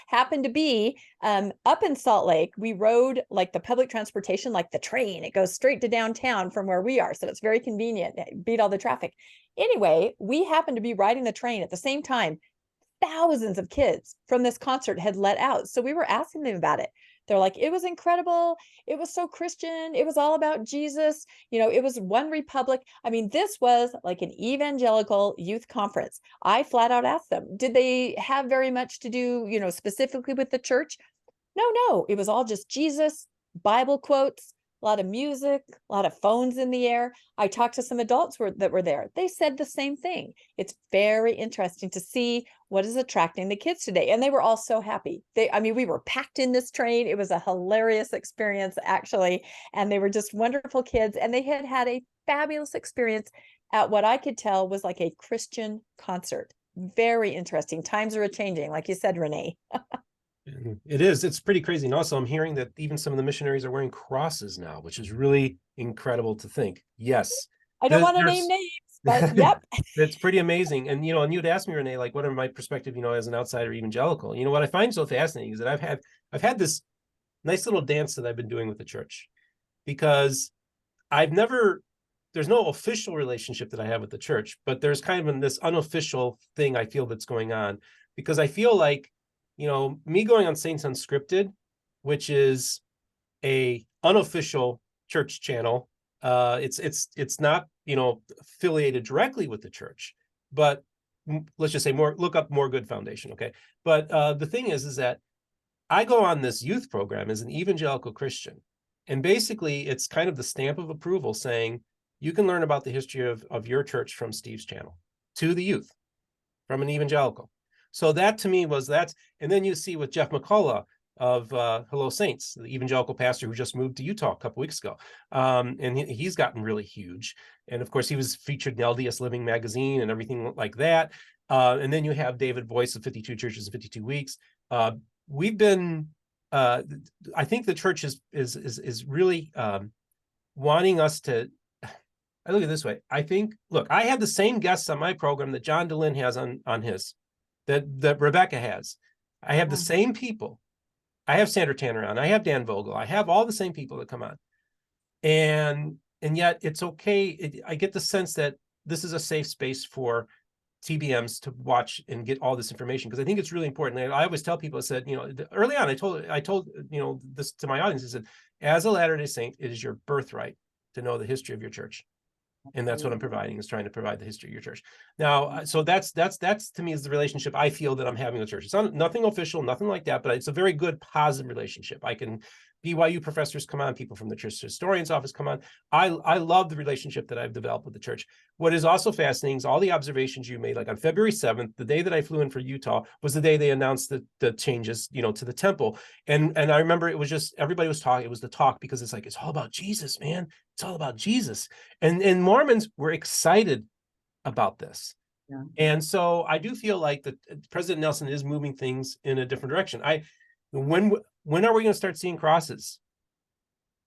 happened to be up in Salt Lake. We rode like the public transportation, like the train. It goes straight to downtown from where we are. So it's very convenient. It beat all the traffic. Anyway, we happened to be riding the train at the same time. Thousands of kids from this concert had let out. So we were asking them about it. They're like, it was incredible. It was so Christian. It was all about Jesus. You know, it was One Republic. I mean, this was like an evangelical youth conference. I flat out asked them, did they have very much to do, you know, specifically with the church? No, it was all just Jesus, Bible quotes, a lot of music, a lot of phones in the air. I talked to some adults that were there. They said the same thing. It's very interesting to see what is attracting the kids today. And they were all so happy. We were packed in this train. It was a hilarious experience, actually. And they were just wonderful kids. And they had a fabulous experience at what I could tell was like a Christian concert. Very interesting. Times are changing, like you said, Renee. It is. It's pretty crazy. And also I'm hearing that even some of the missionaries are wearing crosses now, which is really incredible to think. Yes. I don't want to name names, but yep. It's pretty amazing. And, you know, and you'd ask me, Renee, like, what are my perspective, you know, as an outsider evangelical? You know, what I find so fascinating is that I've had this nice little dance that I've been doing with the church, because there's no official relationship that I have with the church, but there's kind of this unofficial thing I feel that's going on, because I feel like, you know, me going on Saints Unscripted, which is a unofficial church channel. It's not, you know, affiliated directly with the church, but let's just say look up More Good Foundation. Okay. But the thing is that I go on this youth program as an evangelical Christian. And basically it's kind of the stamp of approval saying, you can learn about the history of your church from Steve's channel to the youth from an evangelical. So that to me and then you see with Jeff McCullough, of Hello Saints, the evangelical pastor who just moved to Utah a couple weeks ago. And he's gotten really huge. And of course, he was featured in the LDS Living magazine and everything like that. And then you have David Boyce of 52 Churches in 52 Weeks. We've been, I think the church is really wanting us to, I look at it this way. I think, look, I have the same guests on my program that John DeLynn has on his, that Rebecca has. I have the same people. I have Sandra Tanner on. I have Dan Vogel. I have all the same people that come on. And yet it's okay. I get the sense that this is a safe space for TBMs to watch and get all this information, because I think it's really important. And I always tell people, I said, early on, I told this to my audience. I said, as a Latter-day Saint, it is your birthright to know the history of your church. And that's what I'm providing, is trying to provide the history of your church. Now, so that's to me is the relationship I feel that I'm having with church. It's nothing official, nothing like that, but it's a very good, positive relationship. I can, BYU professors come on, people from the church historian's office come on. I love the relationship that I've developed with the church. What is also fascinating is all the observations you made. Like on February 7th, the day that I flew in for Utah, was the day they announced the changes, to the temple. And I remember it was just, everybody was talking. It was the talk, because it's like, it's all about Jesus, man. It's all about Jesus. And Mormons were excited about this. Yeah. And so I do feel like that President Nelson is moving things in a different direction. When are we going to start seeing crosses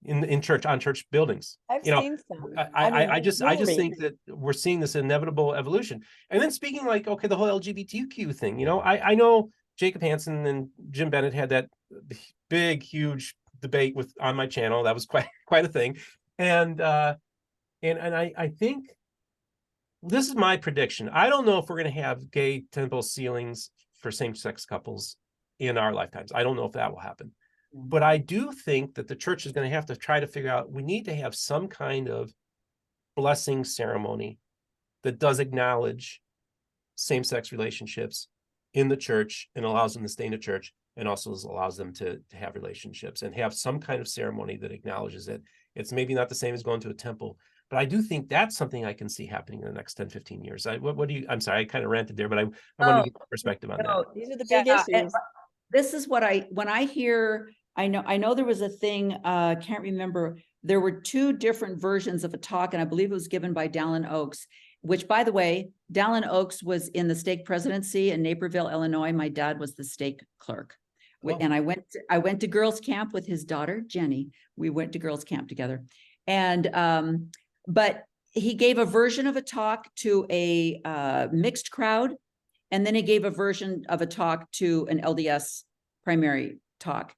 in church, on church buildings? I've seen some. I just think that we're seeing this inevitable evolution. And then speaking like, okay, the whole LGBTQ thing, I know Jacob Hansen and Jim Bennett had that big, huge debate on my channel. That was quite a thing. And I think this is my prediction. I don't know if we're going to have gay temple ceilings for same-sex couples in our lifetimes. I don't know if that will happen. But I do think that the church is going to have to try to figure out, we need to have some kind of blessing ceremony that does acknowledge same-sex relationships in the church and allows them to stay in the church, and also allows them to have relationships, and have some kind of ceremony that acknowledges it. It's maybe not the same as going to a temple, but I do think that's something I can see happening in the next 10, 15 years. What do you, I'm sorry, I kind of ranted there, but I want to get your perspective on that. These are the big issues. This is what when I hear, I know there was a thing, can't remember, there were two different versions of a talk, and I believe it was given by Dallin Oaks, which, by the way, Dallin Oaks was in the stake presidency in Naperville, Illinois. My dad was the stake clerk. Oh. And I went to girls' camp with his daughter, Jenny. We went to girls' camp together. And, but he gave a version of a talk to a mixed crowd. And then he gave a version of a talk to an LDS primary talk.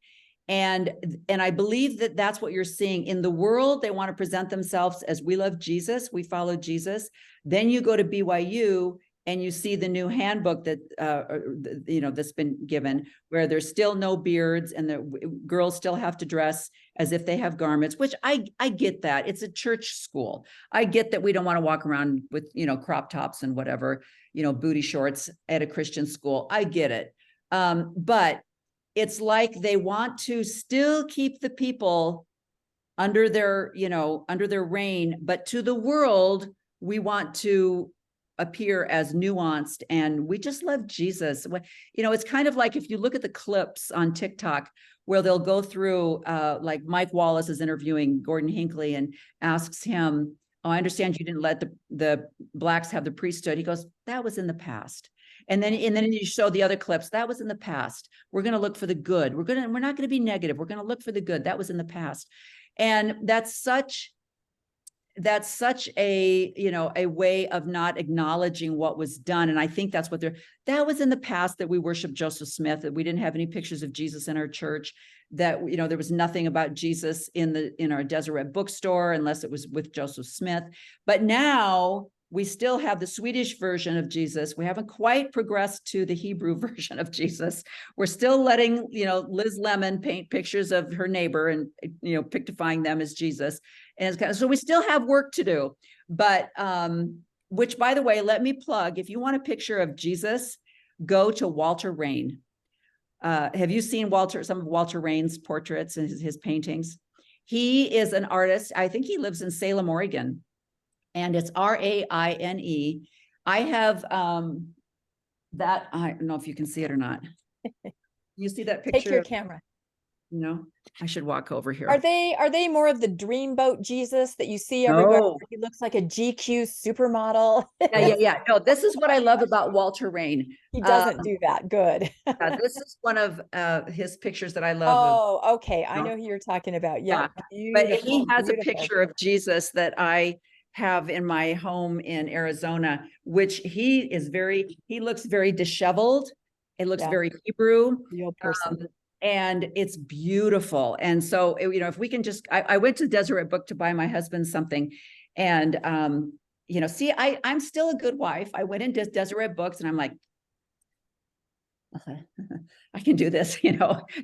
And I believe that that's what you're seeing in the world. They want to present themselves as, we love Jesus, we follow Jesus. Then you go to BYU and you see the new handbook that, that's been given, where there's still no beards, and the girls still have to dress as if they have garments, which I get that. It's a church school. I get that we don't want to walk around with, crop tops and whatever, booty shorts at a Christian school. I get it. But it's like they want to still keep the people under their, under their reign, but to the world, we want to appear as nuanced, and we just love Jesus. It's kind of like, if you look at the clips on TikTok where they'll go through, like Mike Wallace is interviewing Gordon Hinckley and asks him, "Oh, I understand you didn't let the blacks have the priesthood." He goes, "That was in the past." And then you show the other clips. That was in the past. We're going to look for the good. We're not going to be negative. We're going to look for the good. That was in the past. And that's such a, a way of not acknowledging what was done. And I think that's what that was in the past, that we worshiped Joseph Smith, that we didn't have any pictures of Jesus in our church, that, there was nothing about Jesus in our Deseret bookstore, unless it was with Joseph Smith. But now we still have the Swedish version of Jesus. We haven't quite progressed to the Hebrew version of Jesus. We're still letting, Liz Lemon paint pictures of her neighbor and, pictifying them as Jesus. And so we still have work to do. But, which, by the way, let me plug, if you want a picture of Jesus, go to Walter Rain. Have you seen some of Walter Rain's portraits and his paintings? He is an artist. I think he lives in Salem, Oregon. And it's Raine. I have that. I don't know if you can see it or not. You see that picture? Take your camera. You know, I should walk over here. Are they more of the dreamboat Jesus that you see everywhere? No. He looks like a GQ supermodel. Yeah. No, this is what I love about Walter Rain. He doesn't do that. Good. This is one of his pictures that I love. Oh, okay. I No. know who you're talking about. Yeah. But he Beautiful, has a beautiful. picture of Jesus that I have in my home in Arizona, which he looks very disheveled. It looks Yeah. very Hebrew. Real person. And it's beautiful. And so, if we can just, I went to Deseret Book to buy my husband something. And, see, I'm still a good wife. I went into Deseret Books and I'm like, I can do this,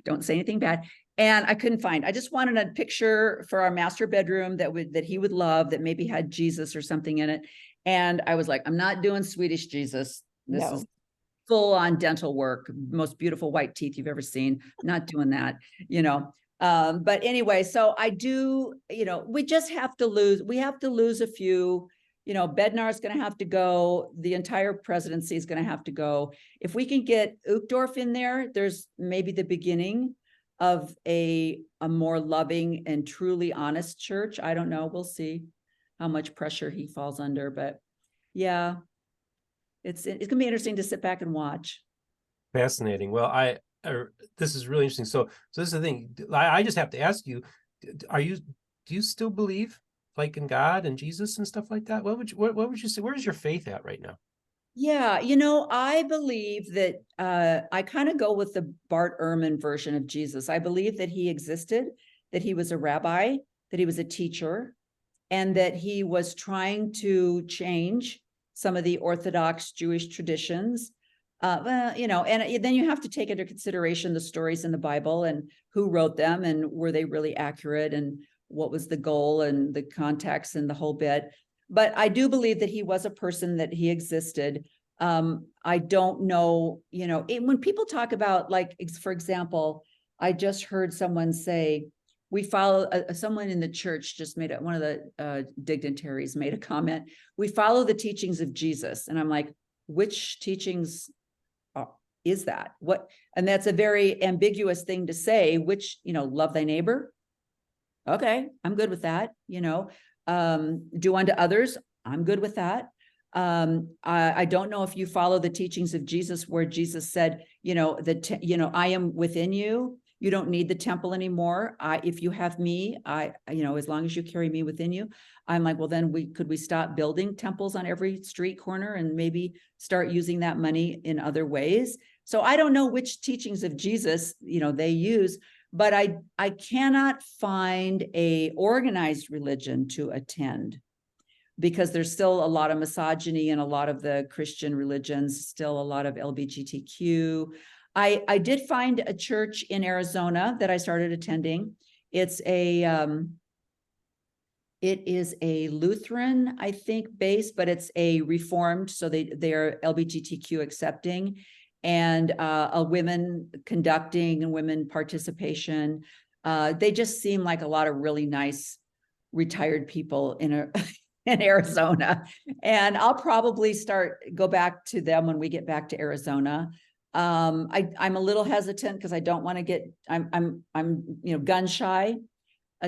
don't say anything bad. And I couldn't find, I just wanted a picture for our master bedroom that he would love, that maybe had Jesus or something in it. And I was like, I'm not doing Swedish Jesus. This is full on dental work, most beautiful white teeth you've ever seen. Not doing that, but anyway, so I do, we just have to lose a few. Bednar is going to have to go. The entire presidency is going to have to go. If we can get Uchtdorf in there, there's maybe the beginning of a more loving and truly honest church. I don't know. We'll see how much pressure he falls under, but yeah, it's going to be interesting to sit back and watch. Fascinating. Well, this is really interesting. So this is the thing. I just have to ask you, do you still believe like in God and Jesus and stuff like that? What would you say? Where's your faith at right now? Yeah, I believe that I kind of go with the Bart Ehrman version of Jesus. I believe that he existed, that he was a rabbi, that he was a teacher, and that he was trying to change some of the Orthodox Jewish traditions. And then you have to take into consideration the stories in the Bible and who wrote them and were they really accurate and what was the goal and the context and the whole bit. But I do believe that he was a person, that he existed. I don't know, when people talk about, like, for example, I just heard someone say, we follow, someone in the church just made one of the dignitaries made a comment, we follow the teachings of Jesus. And I'm like, which teachings is that? What? And that's a very ambiguous thing to say, which, love thy neighbor. Okay, I'm good with that. Do unto others. I'm good with that. I don't know if you follow the teachings of Jesus, where Jesus said, I am within you. You don't need the temple anymore. If you have me, as long as you carry me within you, I'm like, well, then could we stop building temples on every street corner and maybe start using that money in other ways? So I don't know which teachings of Jesus, they use, but I cannot find a organized religion to attend, because there's still a lot of misogyny in a lot of the Christian religions, still a lot of LGBTQ. I did find a church in Arizona that I started attending. It is a Lutheran, I think, base, but it's a Reformed, so they are LGBTQ accepting, and a women conducting and women participation. They just seem like a lot of really nice retired people in Arizona, and I'll probably go back to them when we get back to Arizona. I'm a little hesitant because I don't want to get, I'm gun shy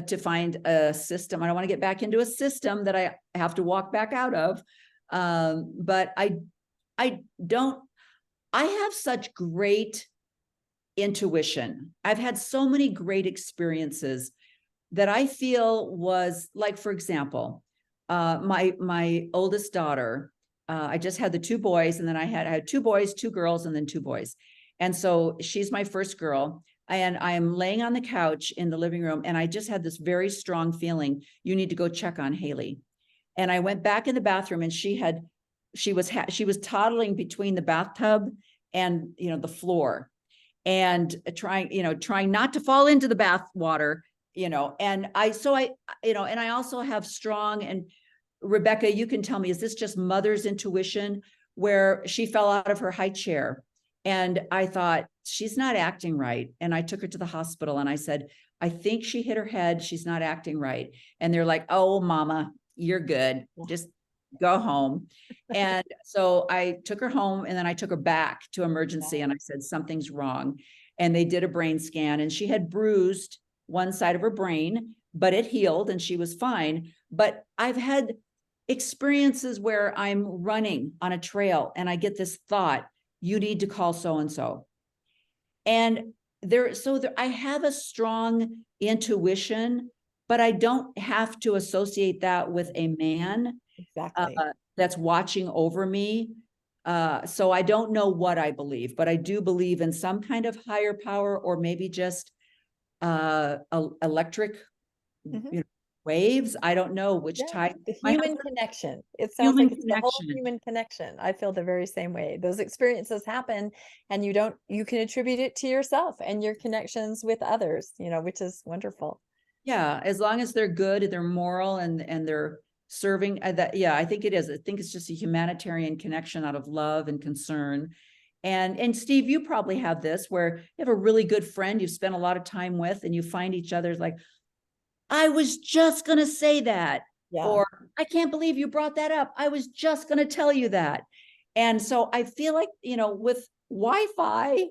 to find a system. I don't want to get back into a system that I have to walk back out of. But I have such great intuition. I've had so many great experiences that I feel was like, for example, my oldest daughter, I just had the two boys, and then I had two boys, two girls, and then two boys. And so she's my first girl, and I'm laying on the couch in the living room, and I just had this very strong feeling, you need to go check on Haley. And I went back in the bathroom, and she was toddling between the bathtub and, the floor, and trying not to fall into the bath water, and I also have strong, and Rebecca, you can tell me, is this just mother's intuition, where she fell out of her high chair and I thought, she's not acting right. And I took her to the hospital and I said, I think she hit her head. She's not acting right. And they're like, oh, mama, you're good. Just go home. And so I took her home, and then I took her back to emergency, and I said, something's wrong. and they did a brain scan, and she had bruised one side of her brain, but it healed and she was fine. But I've had experiences where I'm running on a trail and I get this thought, you need to call so-and-so. And I have a strong intuition, but I don't have to associate that with a man Exactly. that's watching over me. So I don't know what I believe, but I do believe in some kind of higher power, or maybe just electric waves. I don't know which type. The human connection. It sounds Human like it's the whole connection. human connection. I feel the very same way. Those experiences happen, and you can attribute it to yourself and your connections with others, which is wonderful. Yeah, as long as they're good, they're moral, and they're serving that. Yeah, I think it is. I think it's just a humanitarian connection out of love and concern. And Steve, you probably have this, where you have a really good friend you've spent a lot of time with, and you find each other's like, I was just going to say that. Yeah. Or I can't believe you brought that up. I was just going to tell you that. And so I feel like, with Wi-Fi,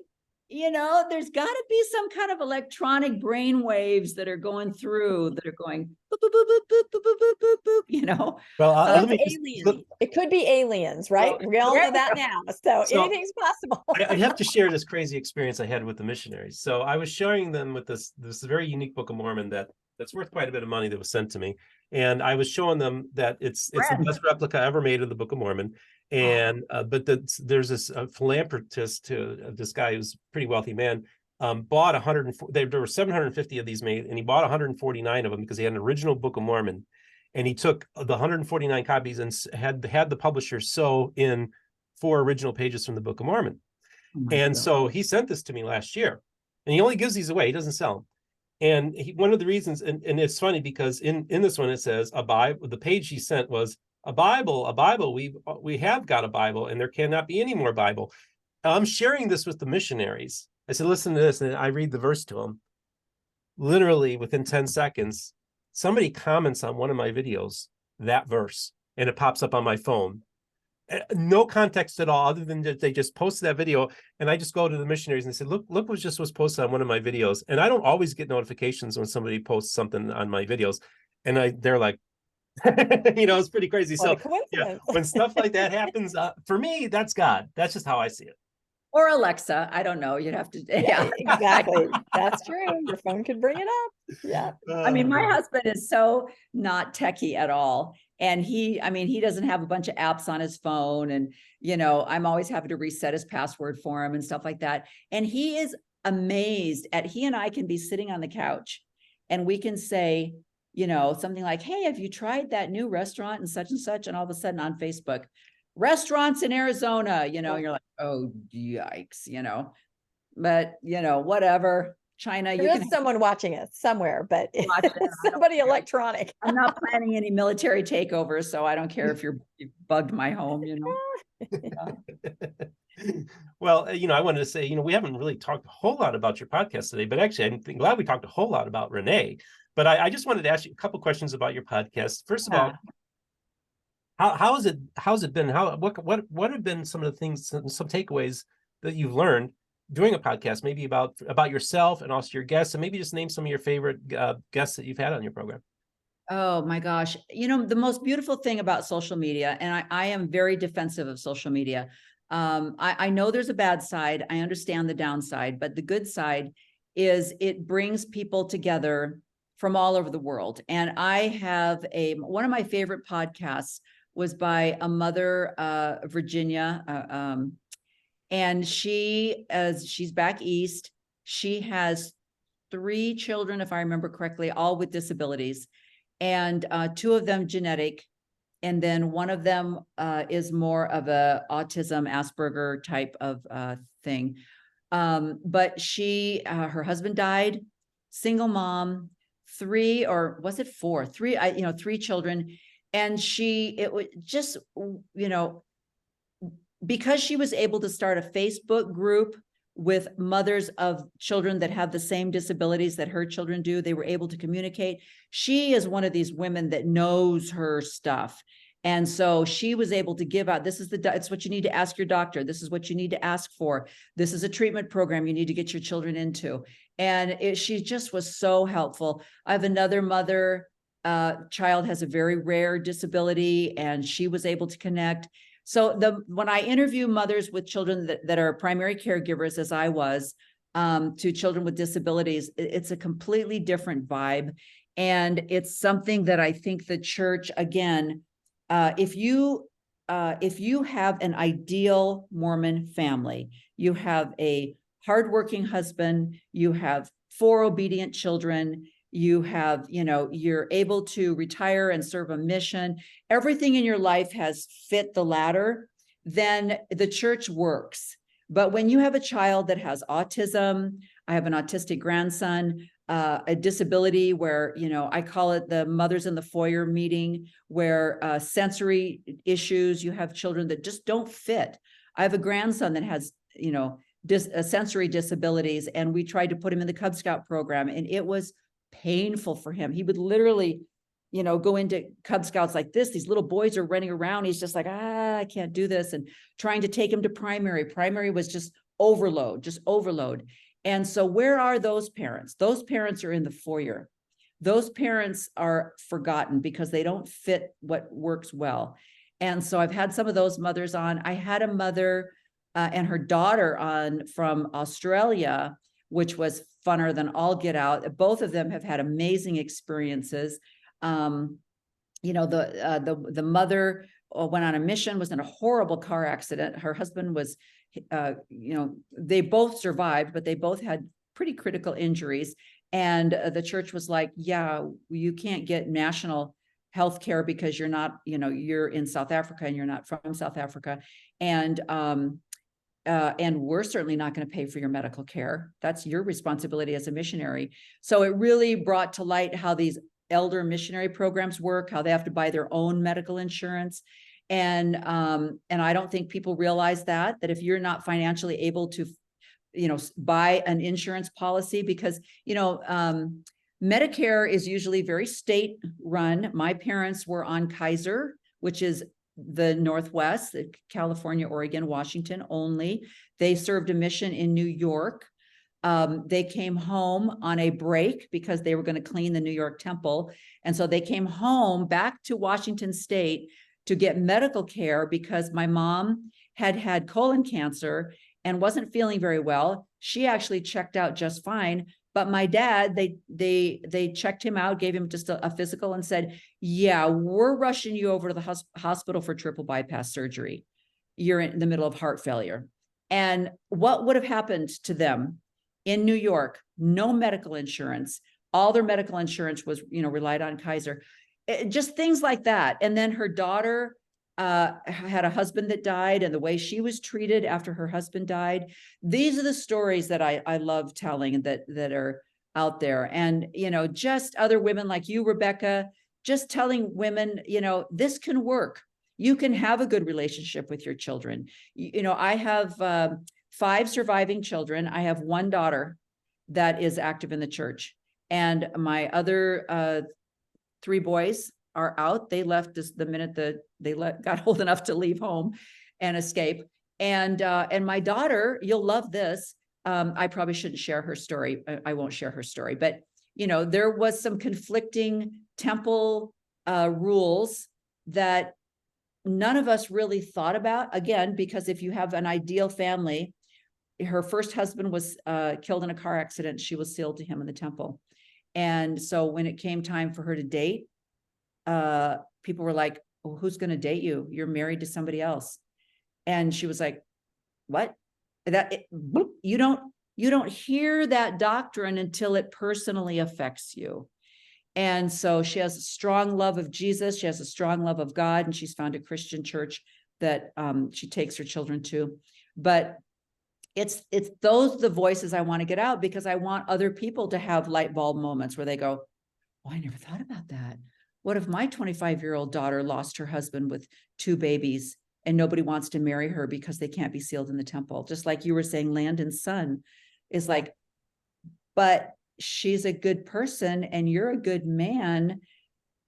there's got to be some kind of electronic brain waves that are going through, that are going boop, boop, boop, boop, boop, boop, boop, boop, boop, Well, let me aliens. It could be aliens, right? Well, We all know that now. So anything's possible. I have to share this crazy experience I had with the missionaries. So I was showing them with this very unique Book of Mormon that's worth quite a bit of money that was sent to me. And I was showing them that it's the best replica ever made of the Book of Mormon. And but there's this philanthropist, this guy who's a pretty wealthy man, bought 104. There were 750 of these made, and he bought 149 of them because he had an original Book of Mormon, and he took the 149 copies and had the publisher sew in 4 original pages from the Book of Mormon. And so he sent this to me last year, and he only gives these away. He doesn't sell them. And one of the reasons, and it's funny because in this one it says a Bible. The page he sent was a Bible. We have got a Bible, and there cannot be any more Bible. I'm sharing this with the missionaries. I said, listen to this, and I read the verse to them. Literally within 10 seconds, somebody comments on one of my videos, that verse, and it pops up on my phone. No context at all, other than that they just posted that video, and I just go to the missionaries and say, look what was posted on one of my videos. And I don't always get notifications when somebody posts something on my videos, and they're like, it's pretty crazy. What So yeah, when stuff like that happens, for me, that's God. That's just how I see it. Or Alexa, I don't know. You'd have to. Yeah, exactly. That's true. Your phone could bring it up. Yeah. I mean, my husband is so not techie at all. And he doesn't have a bunch of apps on his phone. And, I'm always having to reset his password for him and stuff like that. And he is amazed he and I can be sitting on the couch and we can say, something like, hey, have you tried that new restaurant and such? And all of a sudden on Facebook, restaurants in Arizona, you're like, oh, yikes, but, whatever. China, there is someone watching us somewhere, but it's somebody electronic. I'm not planning any military takeovers, so I don't care if you bugged my home, Well, I wanted to say, we haven't really talked a whole lot about your podcast today, but actually, I'm glad we talked a whole lot about Renee. But I just wanted to ask you a couple questions about your podcast. First of all, how's it been? What have been some of the things, some takeaways that you've learned doing a podcast, maybe about yourself and also your guests, and maybe just name some of your favorite guests that you've had on your program? Oh my gosh. The most beautiful thing about social media, and I am very defensive of social media. I know there's a bad side. I understand the downside, but the good side is it brings people together from all over the world. And I have one of my favorite podcasts was by a mother, Virginia, and she's back east. She has 3 children, if I remember correctly, all with disabilities, and 2 of them genetic. And then one of them is more of a autism, Asperger type of thing. But her husband died, single mom, 3, or was it 4? 3, 3 children. And it was just, because she was able to start a Facebook group with mothers of children that have the same disabilities that her children do, they were able to communicate. She is one of these women that knows her stuff. And so she was able to give out, it's what you need to ask your doctor. This is what you need to ask for. This is a treatment program you need to get your children into. And she just was so helpful. I have another mother, child has a very rare disability, and she was able to connect. So when I interview mothers with children that are primary caregivers, as I was, to children with disabilities, it's a completely different vibe. And it's something that I think the church, again, if you have an ideal Mormon family, you have a hardworking husband, you have 4 obedient children, you have, you're able to retire and serve a mission, everything in your life has fit the ladder, then the church works. But when you have a child that has autism, I have an autistic grandson, a disability where, I call it the mothers in the foyer meeting, where sensory issues, you have children that just don't fit. I have a grandson that has, sensory disabilities, and we tried to put him in the Cub Scout program, and it was painful for him. He would literally, go into Cub Scouts like this. These little boys are running around. He's just like, I can't do this. And trying to take him to primary. Primary was just overload. And so where are those parents? Those parents are in the foyer. Those parents are forgotten because they don't fit what works well. And so I've had some of those mothers on. I had a mother and her daughter on from Australia, which was funner than all get out. Both of them have had amazing experiences. The mother went on a mission, was in a horrible car accident. Her husband was, they both survived, but they both had pretty critical injuries. And the church was like, yeah, you can't get national health care because you're not, you're in South Africa and you're not from South Africa. And we're certainly not going to pay for your medical care. That's your responsibility as a missionary. So it really brought to light how these elder missionary programs work, how they have to buy their own medical insurance. And I don't think people realize that if you're not financially able to, buy an insurance policy, because, Medicare is usually very state run. My parents were on Kaiser, which is the Northwest, California, Oregon, Washington only. They served a mission in New York. They came home on a break because they were going to clean the New York temple. And so they came home back to Washington State to get medical care because my mom had colon cancer and wasn't feeling very well. She actually checked out just fine. But my dad, they checked him out, gave him just a physical and said, yeah, we're rushing you over to the hospital for triple bypass surgery. You're in the middle of heart failure. And what would have happened to them in New York? No medical insurance. All their medical insurance was, relied on Kaiser. Just things like that. And then her daughter had a husband that died, and the way she was treated after her husband died. These are the stories that I love telling that are out there. And, just other women like you, Rebecca, just telling women, this can work. You can have a good relationship with your children. I have 5 surviving children. I have 1 daughter that is active in the church, and my other 3 boys are out. They left the minute that they got old enough to leave home and escape. And my daughter, you'll love this. I probably shouldn't share her story. I won't share her story, but there was some conflicting temple rules that none of us really thought about. Again, because if you have an ideal family, her first husband was killed in a car accident. She was sealed to him in the temple. And so when it came time for her to date, people were like, well, who's going to date you? You're married to somebody else. And she was like, what? You don't hear that doctrine until it personally affects you. And so she has a strong love of Jesus. She has a strong love of God, and she's found a Christian church that she takes her children to. But it's the voices I want to get out, because I want other people to have light bulb moments where they go, oh, I never thought about that. What if my 25-year-old daughter lost her husband with 2 babies and nobody wants to marry her because they can't be sealed in the temple? Just like you were saying, Landon's son is like, but she's a good person and you're a good man.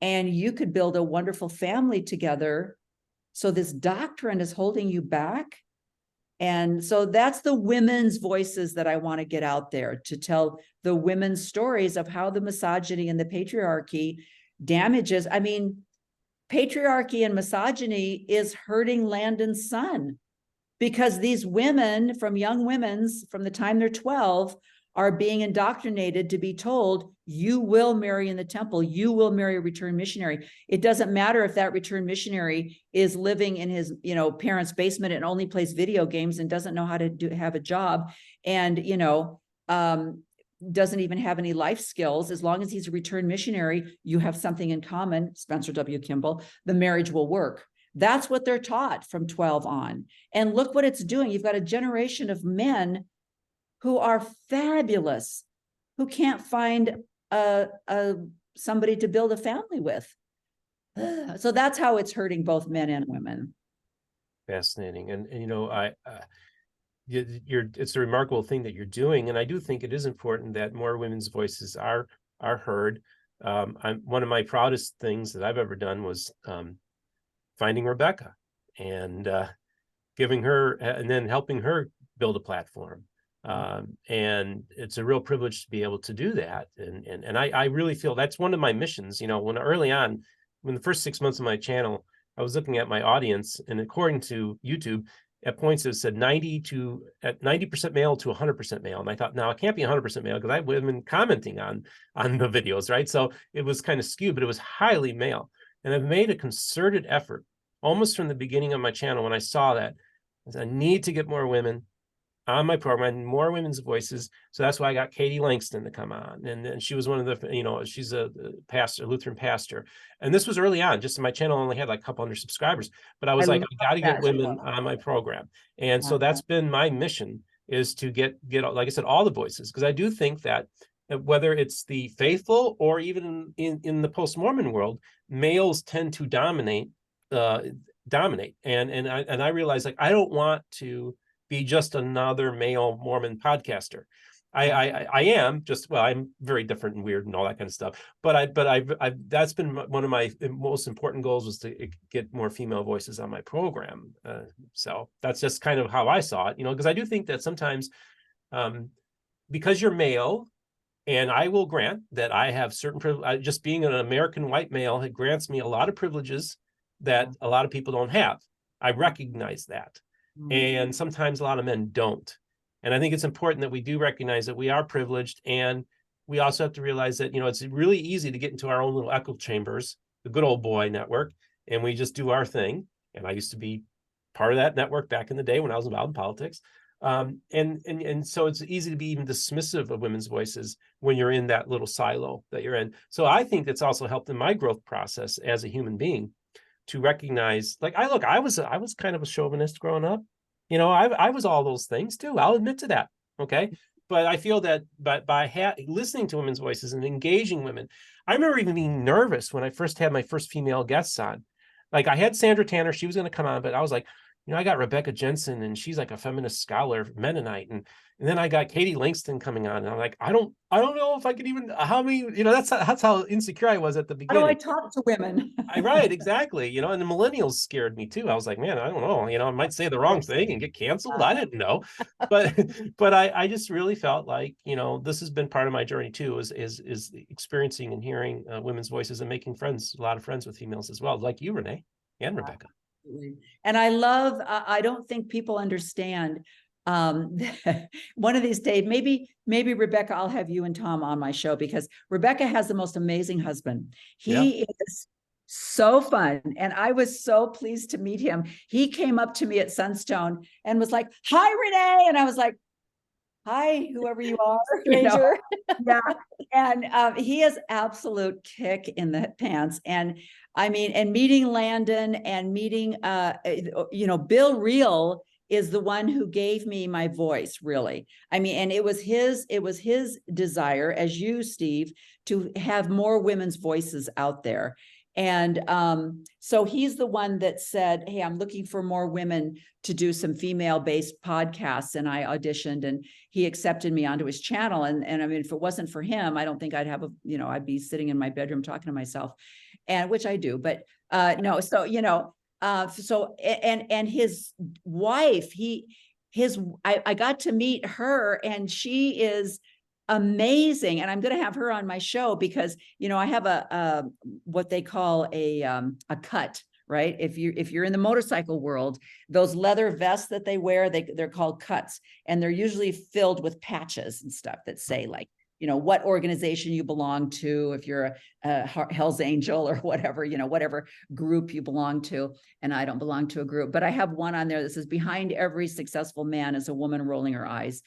and you could build a wonderful family together. So this doctrine is holding you back. And so that's the women's voices that I want to get out there, to tell the women's stories of how the misogyny and the patriarchy damages. I mean, patriarchy and misogyny is hurting Landon's son, because these women, from young women's, from the time they're 12, are being indoctrinated to be told, you will marry in the temple, you will marry a returned missionary. It doesn't matter if that returned missionary is living in his, parents' basement and only plays video games and doesn't know how to have a job, and, doesn't even have any life skills. As long as he's a returned missionary, you have something in common, Spencer W. Kimball, the marriage will work. That's what they're taught from 12 on. And look what it's doing. You've got a generation of men who are fabulous, who can't find somebody to build a family with. So that's how it's hurting both men and women. Fascinating. And it's a remarkable thing that you're doing. And I do think it is important that more women's voices are heard. One of my proudest things that I've ever done was finding Rebecca and giving her, and then helping her build a platform. And it's a real privilege to be able to do that. And I really feel that's one of my missions. When early on, when the first 6 months of my channel, I was looking at my audience, and according to YouTube, at points it said 90% male to 100% male. And I thought, now it can't be 100% male, because I would have been commenting on the videos, right? So it was kind of skewed, but it was highly male. And I've made a concerted effort almost from the beginning of my channel. When I saw that, I need to get more women on my program, more women's voices. So that's why I got Katie Langston to come on. And she was one of the, she's a pastor, Lutheran pastor. And this was early on, just my channel only had like a couple hundred subscribers, but I was like, I got to get women on my program. And so that's been my mission, is to get, like I said, all the voices. Because I do think that whether it's the faithful or even in the post-Mormon world, males tend to dominate. And I realize, like, I don't want to be just another male Mormon podcaster. I am just, well, I'm very different and weird and all that kind of stuff. But I've that's been one of my most important goals, was to get more female voices on my program. So that's just kind of how I saw it, because I do think that sometimes, because you're male, and I will grant that I have certain privileges, just being an American white male, it grants me a lot of privileges that a lot of people don't have. I recognize that. And sometimes a lot of men don't. And I think it's important that we do recognize that we are privileged. And we also have to realize that, it's really easy to get into our own little echo chambers, the good old boy network, and we just do our thing. And I used to be part of that network back in the day when I was involved in politics. And so it's easy to be even dismissive of women's voices when you're in that little silo that you're in. So I think that's also helped in my growth process as a human being, to recognize, like, I was kind of a chauvinist growing up. I was all those things too. I'll admit to that. Okay. But I feel that by listening to women's voices and engaging women, I remember even being nervous when I first had my first female guests on. Like, I had Sandra Tanner, she was going to come on, but I was like, I got Rebecca Jensen, and she's like a feminist scholar, Mennonite, and then I got Katie Langston coming on, and I'm like, I don't know if I could even, how many, that's how insecure I was at the beginning. How do I talk to women? Right, exactly. And the millennials scared me too. I was like, man, I don't know. I might say the wrong thing and get canceled. I didn't know, but I just really felt like, this has been part of my journey too, is experiencing and hearing women's voices and making friends, a lot of friends with females as well, like you, Renee, and Rebecca. And I love, I don't think people understand, one of these days, maybe Rebecca, I'll have you and Tom on my show, because Rebecca has the most amazing husband. He is so fun. And I was so pleased to meet him. He came up to me at Sunstone and was like, hi, Renee. And I was like, hi, whoever you are. Stranger. Yeah. And he has absolute kick in the pants. And I mean, and meeting Landon and meeting, Bill Reel is the one who gave me my voice, really. I mean, and it was his desire, as you, Steve, to have more women's voices out there. And so he's the one that said, hey, I'm looking for more women to do some female-based podcasts. And I auditioned, and he accepted me onto his channel. And I mean, if it wasn't for him, I don't think I'd have I'd be sitting in my bedroom talking to myself. and which I do, but no, so, you know, so, and his wife, I got to meet her, and she is amazing. And I'm going to have her on my show because, you know, I have a what they call a cut, right? If you're in the motorcycle world, those leather vests that they wear, they're called cuts, and they're usually filled with patches and stuff that say, like, you know, what organization you belong to, if you're a Hell's Angel or whatever, you know, whatever group you belong to. And I don't belong to a group, but I have one on there that says, behind every successful man is a woman rolling her eyes.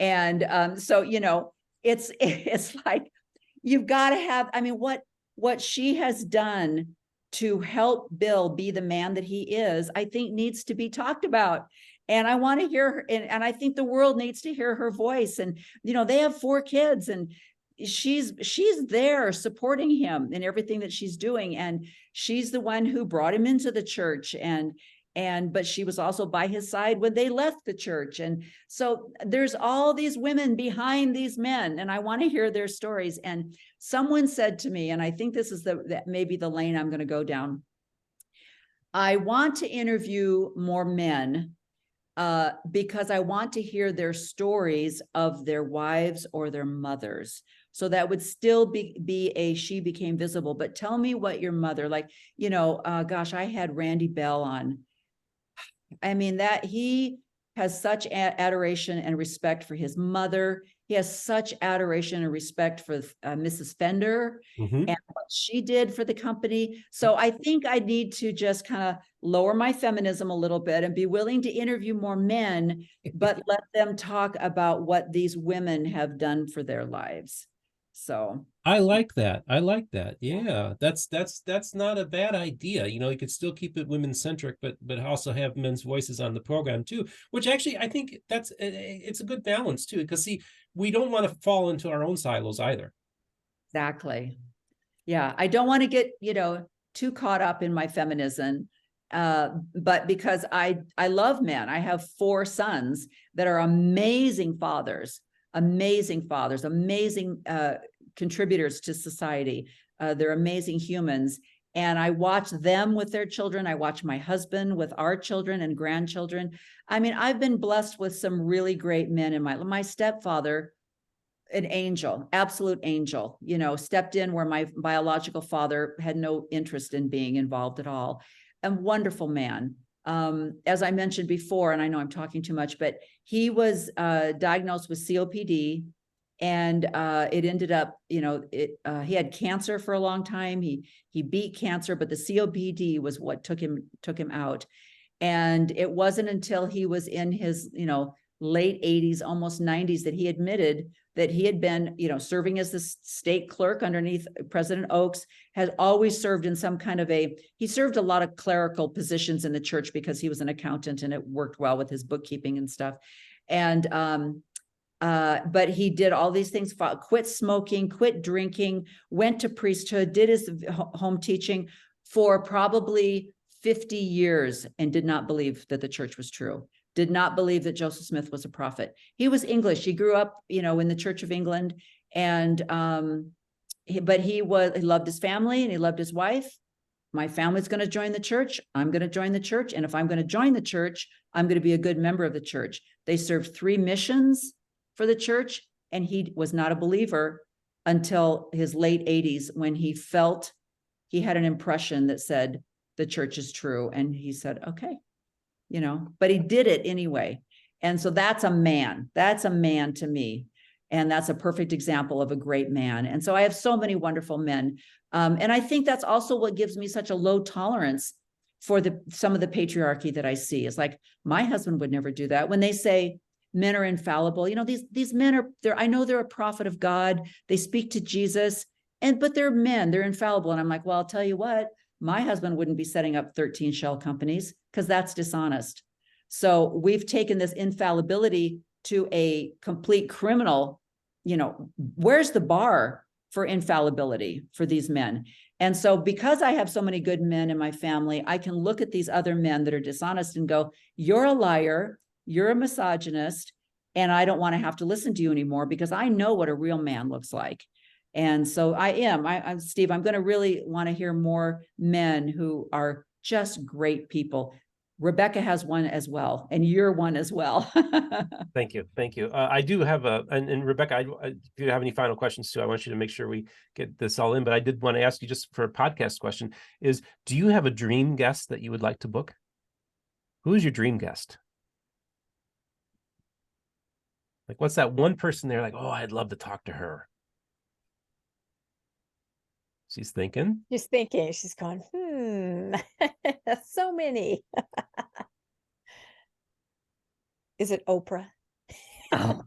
And so, you know, it's like, you've got to have, I mean, what she has done to help Bill be the man that he is, I think needs to be talked about. And I want to hear her, and I think the world needs to hear her voice. And, you know, they have 4 kids, and she's there supporting him in everything that she's doing. And she's the one who brought him into the church, but she was also by his side when they left the church. And so there's all these women behind these men, and I want to hear their stories. And someone said to me, and I think this is that maybe the lane I'm going to go down, I want to interview more men because I want to hear their stories of their wives or their mothers. So that would still be a she became visible. But tell me what your mother, like, you know, gosh, I had Randy Bell on. I mean, that he has such adoration and respect for his mother. He has such adoration and respect for Mrs. Fender and what she did for the company. So I think I need to just kind of lower my feminism a little bit and be willing to interview more men, but let them talk about what these women have done for their lives. So I like that. I like that. Yeah, that's not a bad idea. You know, you could still keep it women centric, but also have men's voices on the program too. Which actually, I think it's a good balance too. Because see, we don't want to fall into our own silos either. Exactly. Yeah, I don't want to get, you know, too caught up in my feminism, but because I love men. I have 4 sons that are amazing fathers, amazing contributors to society. They're amazing humans. And I watch them with their children. I watch my husband with our children and grandchildren. I mean, I've been blessed with some really great men in my stepfather, an angel, absolute angel, you know, stepped in where my biological father had no interest in being involved at all. A wonderful man. As I mentioned before, and I know I'm talking too much, but he was diagnosed with COPD, and it ended up, you know, he had cancer for a long time. He beat cancer, but the COPD was what took him out. And it wasn't until he was in his, you know, late 80s, almost 90s, that he admitted that he had been, you know, serving as the state clerk underneath President Oaks, had always served in some kind of he served a lot of clerical positions in the church because he was an accountant and it worked well with his bookkeeping and stuff. And, but he did all these things, quit smoking, quit drinking, went to priesthood, did his home teaching for probably 50 years and did not believe that the church was true. Did not believe that Joseph Smith was a prophet. He was English. He grew up, you know, in the Church of England, and but he loved his family and he loved his wife. My family's going to join the church. I'm going to join the church, and if I'm going to join the church, I'm going to be a good member of the church. They served 3 missions for the church, and he was not a believer until his late 80s when he felt he had an impression that said the church is true, and he said, okay. You know, but he did it anyway. And so that's a man to me. And that's a perfect example of a great man. And so I have so many wonderful men. And I think that's also what gives me such a low tolerance for some of the patriarchy that I see. It's like, my husband would never do that. When they say men are infallible, you know, these men I know they're a prophet of God. They speak to Jesus, but they're men, they're infallible. And I'm like, well, I'll tell you what, my husband wouldn't be setting up 13 shell companies because that's dishonest. So we've taken this infallibility to a complete criminal, you know, where's the bar for infallibility for these men? And so because I have so many good men in my family, I can look at these other men that are dishonest and go, you're a liar, you're a misogynist, and I don't want to have to listen to you anymore because I know what a real man looks like. And so I'm Steve, I'm going to really want to hear more men who are just great people. Rebecca has one as well, and you're one as well. Thank you. Thank you. I do have and Rebecca, if you have any final questions too, I want you to make sure we get this all in, but I did want to ask you just for a podcast question do you have a dream guest that you would like to book? Who is your dream guest? Like, what's that one person there? Like, oh, I'd love to talk to her. She's thinking. She's thinking. She's going, so many. Is it Oprah? Oh.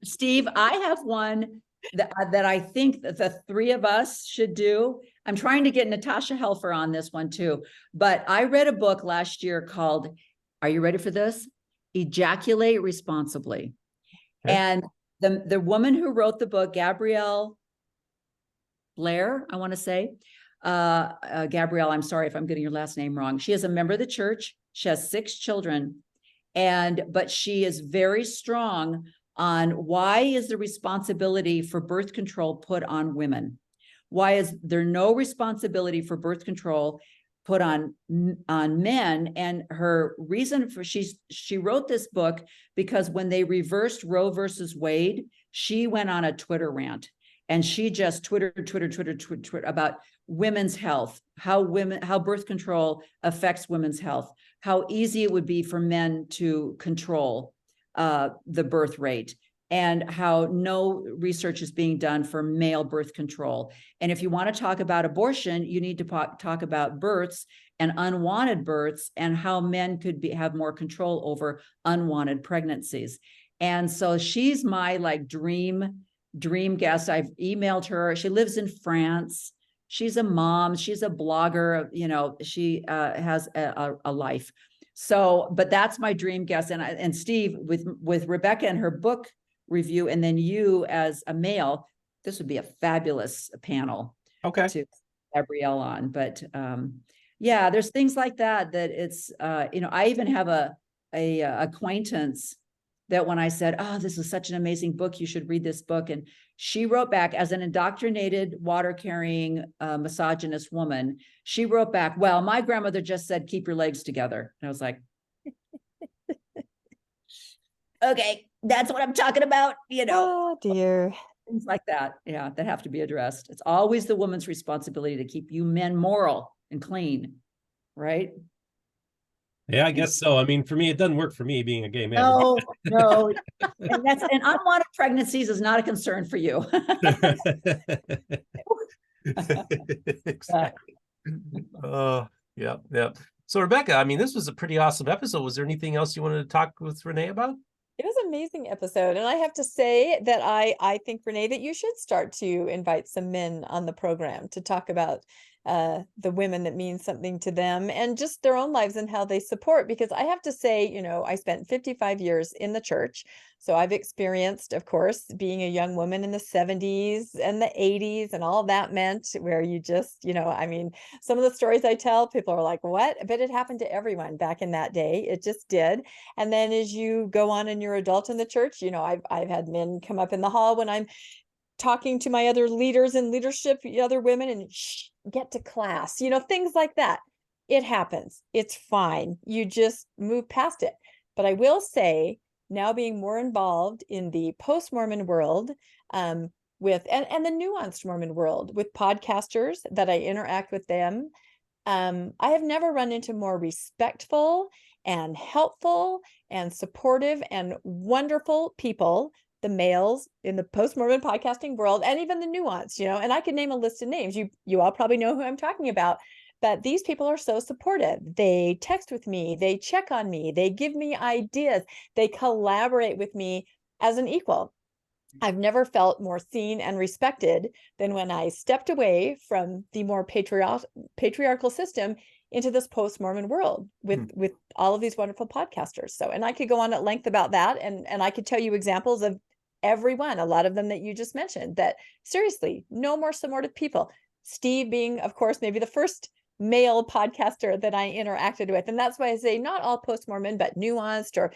Steve, I have one that I think that the three of us should do. I'm trying to get Natasha Helfer on this one too, but I read a book last year called, are you ready for this? Ejaculate Responsibly. Okay. And the woman who wrote the book, Gabrielle Blair, I want to say, Gabrielle, I'm sorry if I'm getting your last name wrong. She is a member of the church. She has 6 children, but she is very strong on why is the responsibility for birth control put on women? Why is there no responsibility for birth control put on men? And her reason for she wrote this book because when they reversed Roe versus Wade, she went on a Twitter rant. And she just Twitter about women's health, how birth control affects women's health, how easy it would be for men to control the birth rate, and how no research is being done for male birth control. And if you want to talk about abortion, you need to talk about births and unwanted births and how men could have more control over unwanted pregnancies. And so she's my dream guest. I've emailed her. She lives in France. She's a mom. She's a blogger. She has a life. So, but that's my dream guest. And Steve, with Rebecca and her book review, and then you as a male, this would be a fabulous panel. Okay. To Gabrielle on. But yeah, there's things like that it's I even have a acquaintance that when I said, oh, this is such an amazing book, you should read this book. And she wrote back, as an indoctrinated, water-carrying, misogynist woman, she wrote back, well, my grandmother just said, keep your legs together. And I was like, okay, that's what I'm talking about, Oh, dear. Things like that, that have to be addressed. It's always the woman's responsibility to keep you men moral and clean, right? Yeah, I guess so. I mean, for me, it doesn't work for me being a gay man. No. And unwanted pregnancies is not a concern for you. Exactly. Yeah. So Rebecca, I mean, this was a pretty awesome episode. Was there anything else you wanted to talk with Renee about? It was an amazing episode. And I have to say that I think, Renee, that you should start to invite some men on the program to talk about the women that mean something to them and just their own lives and how they support. Because I have to say, I spent 55 years in the church. So I've experienced, of course, being a young woman in the 70s and the 80s and all that meant, where you just, I mean, some of the stories I tell, people are like, what? But it happened to everyone back in that day. It just did. And then as you go on and you're adult in the church, I've had men come up in the hall when I'm talking to my other leaders in leadership, other women, and get to class, things like that. It happens. It's fine. You just move past it. But I will say, now being more involved in the post-Mormon world, with and the nuanced Mormon world with podcasters that I interact with them, I have never run into more respectful and helpful and supportive and wonderful people, the males in the post-Mormon podcasting world, and even the nuance, and I could name a list of names. You all probably know who I'm talking about, but these people are so supportive. They text with me, they check on me, they give me ideas, they collaborate with me as an equal. I've never felt more seen and respected than when I stepped away from the more patriarchal system into this post-Mormon world with all of these wonderful podcasters. So, and I could go on at length about that. And I could tell you examples of everyone, a lot of them that you just mentioned, that seriously, no more supportive people. Steve being, of course, maybe the first male podcaster that I interacted with. And that's why I say not all post-Mormon, but nuanced or,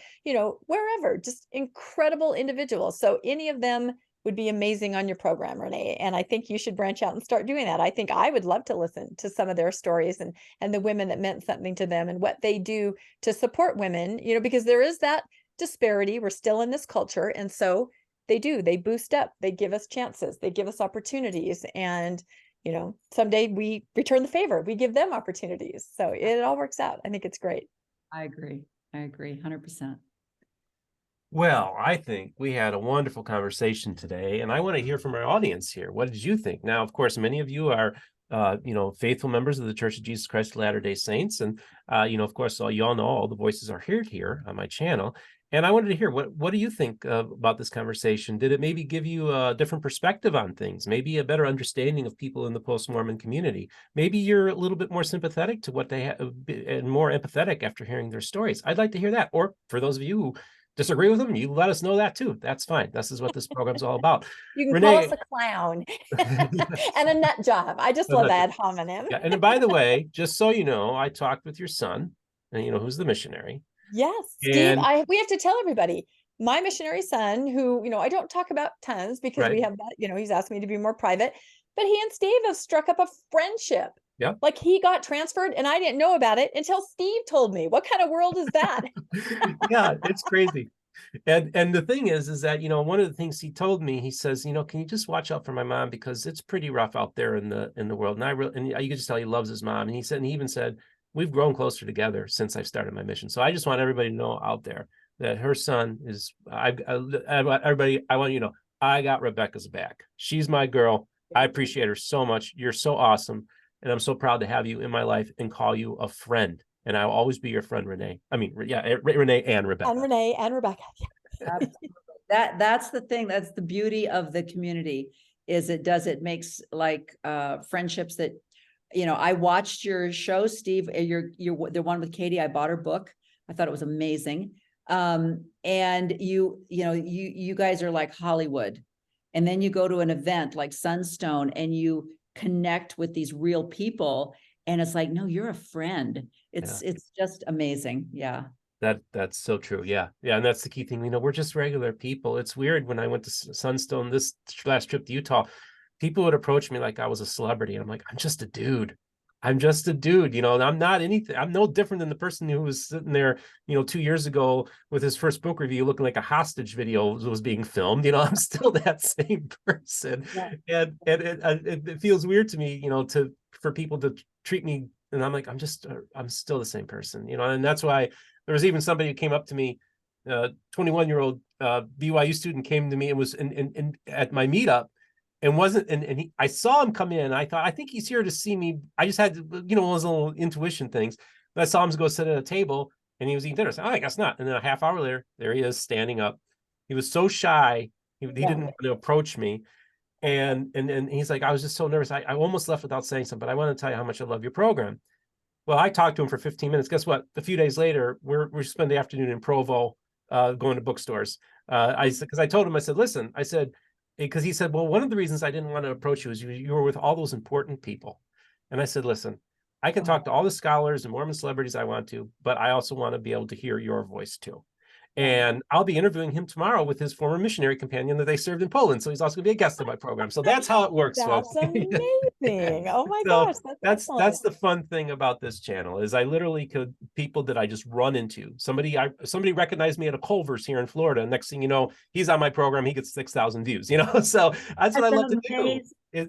wherever, just incredible individuals. So any of them would be amazing on your program, Renee. And I think you should branch out and start doing that. I think I would love to listen to some of their stories and the women that meant something to them and what they do to support women, because there is that disparity. We're still in this culture. And so they boost up, they give us chances, they give us opportunities. And, someday we return the favor, we give them opportunities. So it all works out. I think it's great. I agree. 100%. Well, I think we had a wonderful conversation today, and I want to hear from our audience here. What did you think? Now, of course, many of you are, faithful members of the Church of Jesus Christ of Latter-day Saints. And, of course, you all know all the voices are heard here on my channel. And I wanted to hear, what do you think about this conversation? Did it maybe give you a different perspective on things? Maybe a better understanding of people in the post-Mormon community? Maybe you're a little bit more sympathetic to what they have and more empathetic after hearing their stories. I'd like to hear that. Or for those of you who disagree with them, you let us know that too. That's fine. This is what this program's all about. You can Renee, call us a clown and a nut job. I just love ad hominem. Yeah, and by the way, just so you know, I talked with your son, and who's the missionary. Yes, And Steve, we have to tell everybody, my missionary son, who, I don't talk about tons because Right. we have that, he's asked me to be more private, but he and Steve have struck up a friendship. Yeah. Like he got transferred and I didn't know about it until Steve told me. What kind of world is that? Yeah, it's crazy. And the thing is that, one of the things he told me, he says, can you just watch out for my mom, because it's pretty rough out there in the world. And you can just tell he loves his mom. And he even said, we've grown closer together since I've started my mission. So I just want everybody to know out there that her son is, everybody, I want you to know, I got Rebecca's back. She's my girl. I appreciate her so much. You're so awesome. And I'm so proud to have you in my life and call you a friend. And I'll always be your friend, Renee. I mean, yeah, Renee and Rebecca. And Renee and Rebecca. That's the thing. That's the beauty of the community, is it makes like friendships that, I watched your show, Steve, you're the one with Katie. I bought her book. I thought it was amazing. And you guys are like Hollywood. And then you go to an event like Sunstone and you connect with these real people. And it's like, no, you're a friend. It's just amazing. Yeah. That's so true. Yeah. And that's the key thing. We're just regular people. It's weird, when I went to Sunstone this last trip to Utah, people would approach me like I was a celebrity. And I'm like, I'm just a dude. I'm not anything. I'm no different than the person who was sitting there, 2 years ago with his first book review looking like a hostage video was being filmed. I'm still that same person. Yeah. And it feels weird to me, for people to treat me. And I'm like, I'm still the same person, and that's why there was even somebody who came up to me, 21-year-old BYU student came to me and was in at my meetup. And I saw him come in. I thought, I think he's here to see me. I just had to, one of those little intuition things. But I saw him go sit at a table and he was eating dinner. I said, oh, I guess not. And then a half hour later, there he is standing up. He was so shy. He didn't want to approach me. And he's like, I was just so nervous. I almost left without saying something, but I want to tell you how much I love your program. Well, I talked to him for 15 minutes. Guess what? A few days later, we spend the afternoon in Provo, going to bookstores. Because I told him, I said, listen, because he said, well, one of the reasons I didn't want to approach you is you were with all those important people. And I said, listen, I can talk to all the scholars and Mormon celebrities I want to, but I also want to be able to hear your voice too. And I'll be interviewing him tomorrow with his former missionary companion that they served in Poland. So he's also going to be a guest on my program. So that's how it works, folks. That's amazing. Oh my gosh. That's the fun thing about this channel, is I literally could people that I just run into. Somebody recognized me at a Culver's here in Florida. Next thing you know, he's on my program. He gets 6,000 views, So that's what I love to do.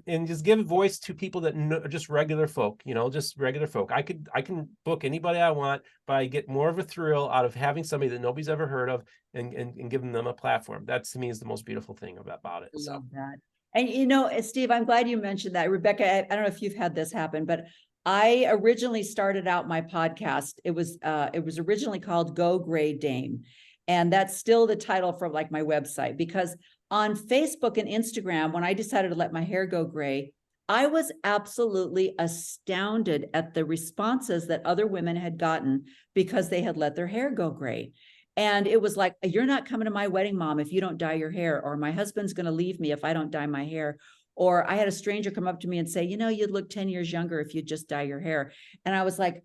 And just give voice to people that are just regular folk, just regular folk. I can book anybody I want, but I get more of a thrill out of having somebody that nobody's ever heard of and giving them a platform. That to me is the most beautiful thing about it. I love that. And Steve, I'm glad you mentioned that. Rebecca, I don't know if you've had this happen, but I originally started out my podcast. It was originally called Go Gray Dame. And that's still the title for like my website, because on Facebook and Instagram, when I decided to let my hair go gray, I was absolutely astounded at the responses that other women had gotten because they had let their hair go gray. And it was like, you're not coming to my wedding, Mom, if you don't dye your hair, or my husband's going to leave me if I don't dye my hair. Or I had a stranger come up to me and say, you'd look 10 years younger if you just dye your hair. And I was like,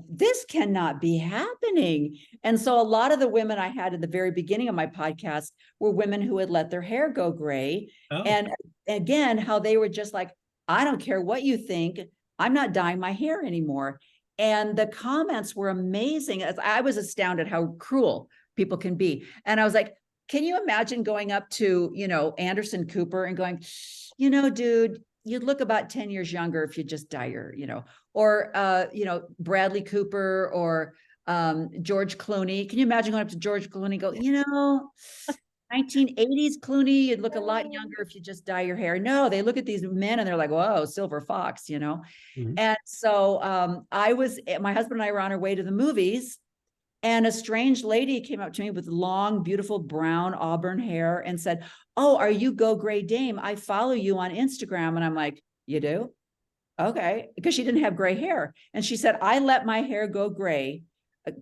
this cannot be happening. And so a lot of the women I had at the very beginning of my podcast were women who had let their hair go gray. Oh. And again, how they were just like, I don't care what you think, I'm not dyeing my hair anymore. And the comments were amazing. I was astounded how cruel people can be. And I was like, can you imagine going up to, Anderson Cooper and going, dude, you'd look about 10 years younger if you just dye your, or, Bradley Cooper or George Clooney. Can you imagine going up to George Clooney and go, 1980s Clooney, you'd look a lot younger if you just dye your hair. No, they look at these men and they're like, whoa, silver fox, Mm-hmm. And so my husband and I were on our way to the movies, and a strange lady came up to me with long, beautiful brown auburn hair and said, oh, are you Go Gray Dame? I follow you on Instagram. And I'm like, you do? Okay. Because she didn't have gray hair. And she said, I let my hair go gray,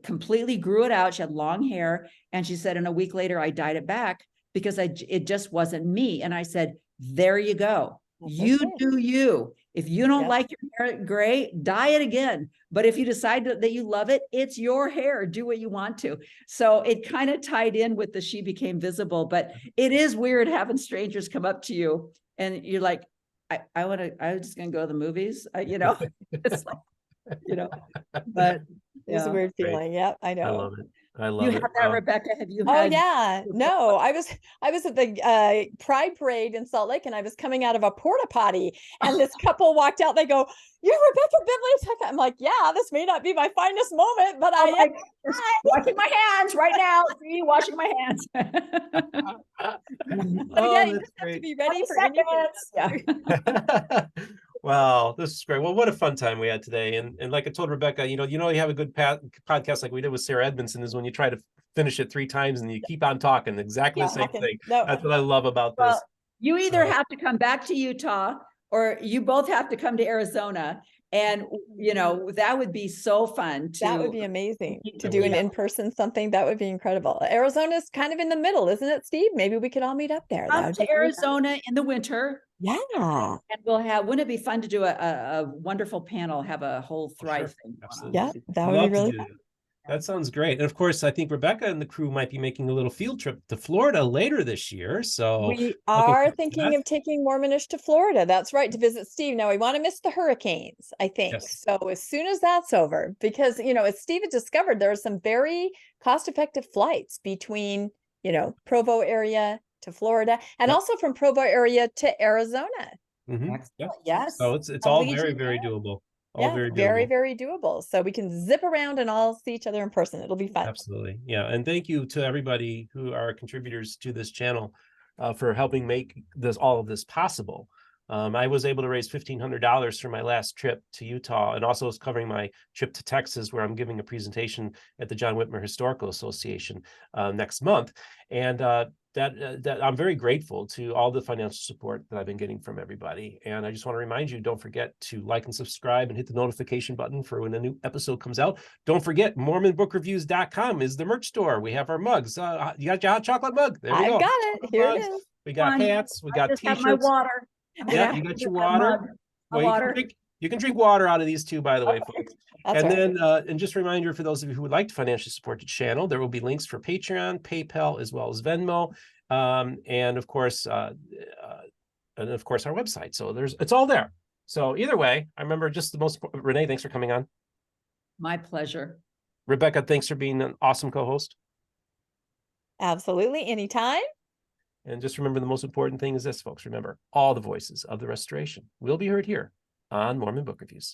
completely grew it out. She had long hair. And she said, and a week later, I dyed it back because it just wasn't me. And I said, there you go. You do you. If you don't like your hair gray, dye it again. But if you decide that you love it, it's your hair. Do what you want to. So it kind of tied in with the She Became Visible. But it is weird having strangers come up to you and you're like, I'm just going to go to the movies. It's like, but It's a weird feeling. Yeah, I know. I love it. I love you it. have that, Rebecca? Have you Oh had? yeah. No, I was at the Pride Parade in Salt Lake, and I was coming out of a porta potty, and this couple walked out. They go, "You're Rebecca Biblioteca." I'm like, "Yeah, this may not be my finest moment, but I am washing my hands right now. See, washing my hands. yeah, you just have to be ready for anything." Yeah. Wow, this is great. Well, what a fun time we had today. And like I told Rebecca, you have a good podcast like we did with Sarah Edmondson is when you try to finish it 3 times and you keep on talking. Exactly the same thing. No. That's what I love about this. You either have to come back to Utah or you both have to come to Arizona. And, that would be so fun. That would be amazing to do an in-person something. That would be incredible. Arizona's kind of in the middle, isn't it, Steve? Maybe we could all meet up there. Come to Arizona in the winter. Yeah. And wouldn't it be fun to do a wonderful panel, have a whole Thrive thing? Absolutely. Yeah, that would be really fun. That sounds great. And of course, I think Rebecca and the crew might be making a little field trip to Florida later this year. So we are thinking of taking Mormonish to Florida. That's right, to visit Steve. Now we want to miss the hurricanes, I think. Yes. So as soon as that's over, because, as Steve had discovered, there are some very cost-effective flights between, Provo area to Florida, and also from Provo area to Arizona. Mm-hmm. Yes. So it's all very, very doable. Very, very doable. So we can zip around and all see each other in person. It'll be fun. Absolutely. Yeah. And thank you to everybody who are contributors to this channel for helping make all of this possible. I was able to raise $1,500 for my last trip to Utah, and also is covering my trip to Texas, where I'm giving a presentation at the John Whitmer Historical Association next month. And that I'm very grateful to all the financial support that I've been getting from everybody. And I just want to remind you, don't forget to like and subscribe and hit the notification button for when a new episode comes out. Don't forget, MormonBookReviews.com is the merch store. We have our mugs. You got your hot chocolate mug? There we go. I've got it. Here it is. We got hats. We got t-shirts. My water. Yeah, you got your water. Water. You can drink water out of these too, by the way, folks. That's and right. then, and just a reminder for those of you who would like to financially support the channel, there will be links for Patreon, PayPal, as well as Venmo, and of course, our website. So it's all there. So either way, I remember just the most. Renee, thanks for coming on. My pleasure. Rebecca, thanks for being an awesome co-host. Absolutely, anytime. And just remember, the most important thing is this, folks. Remember, all the voices of the restoration will be heard here on Mormon Book Reviews.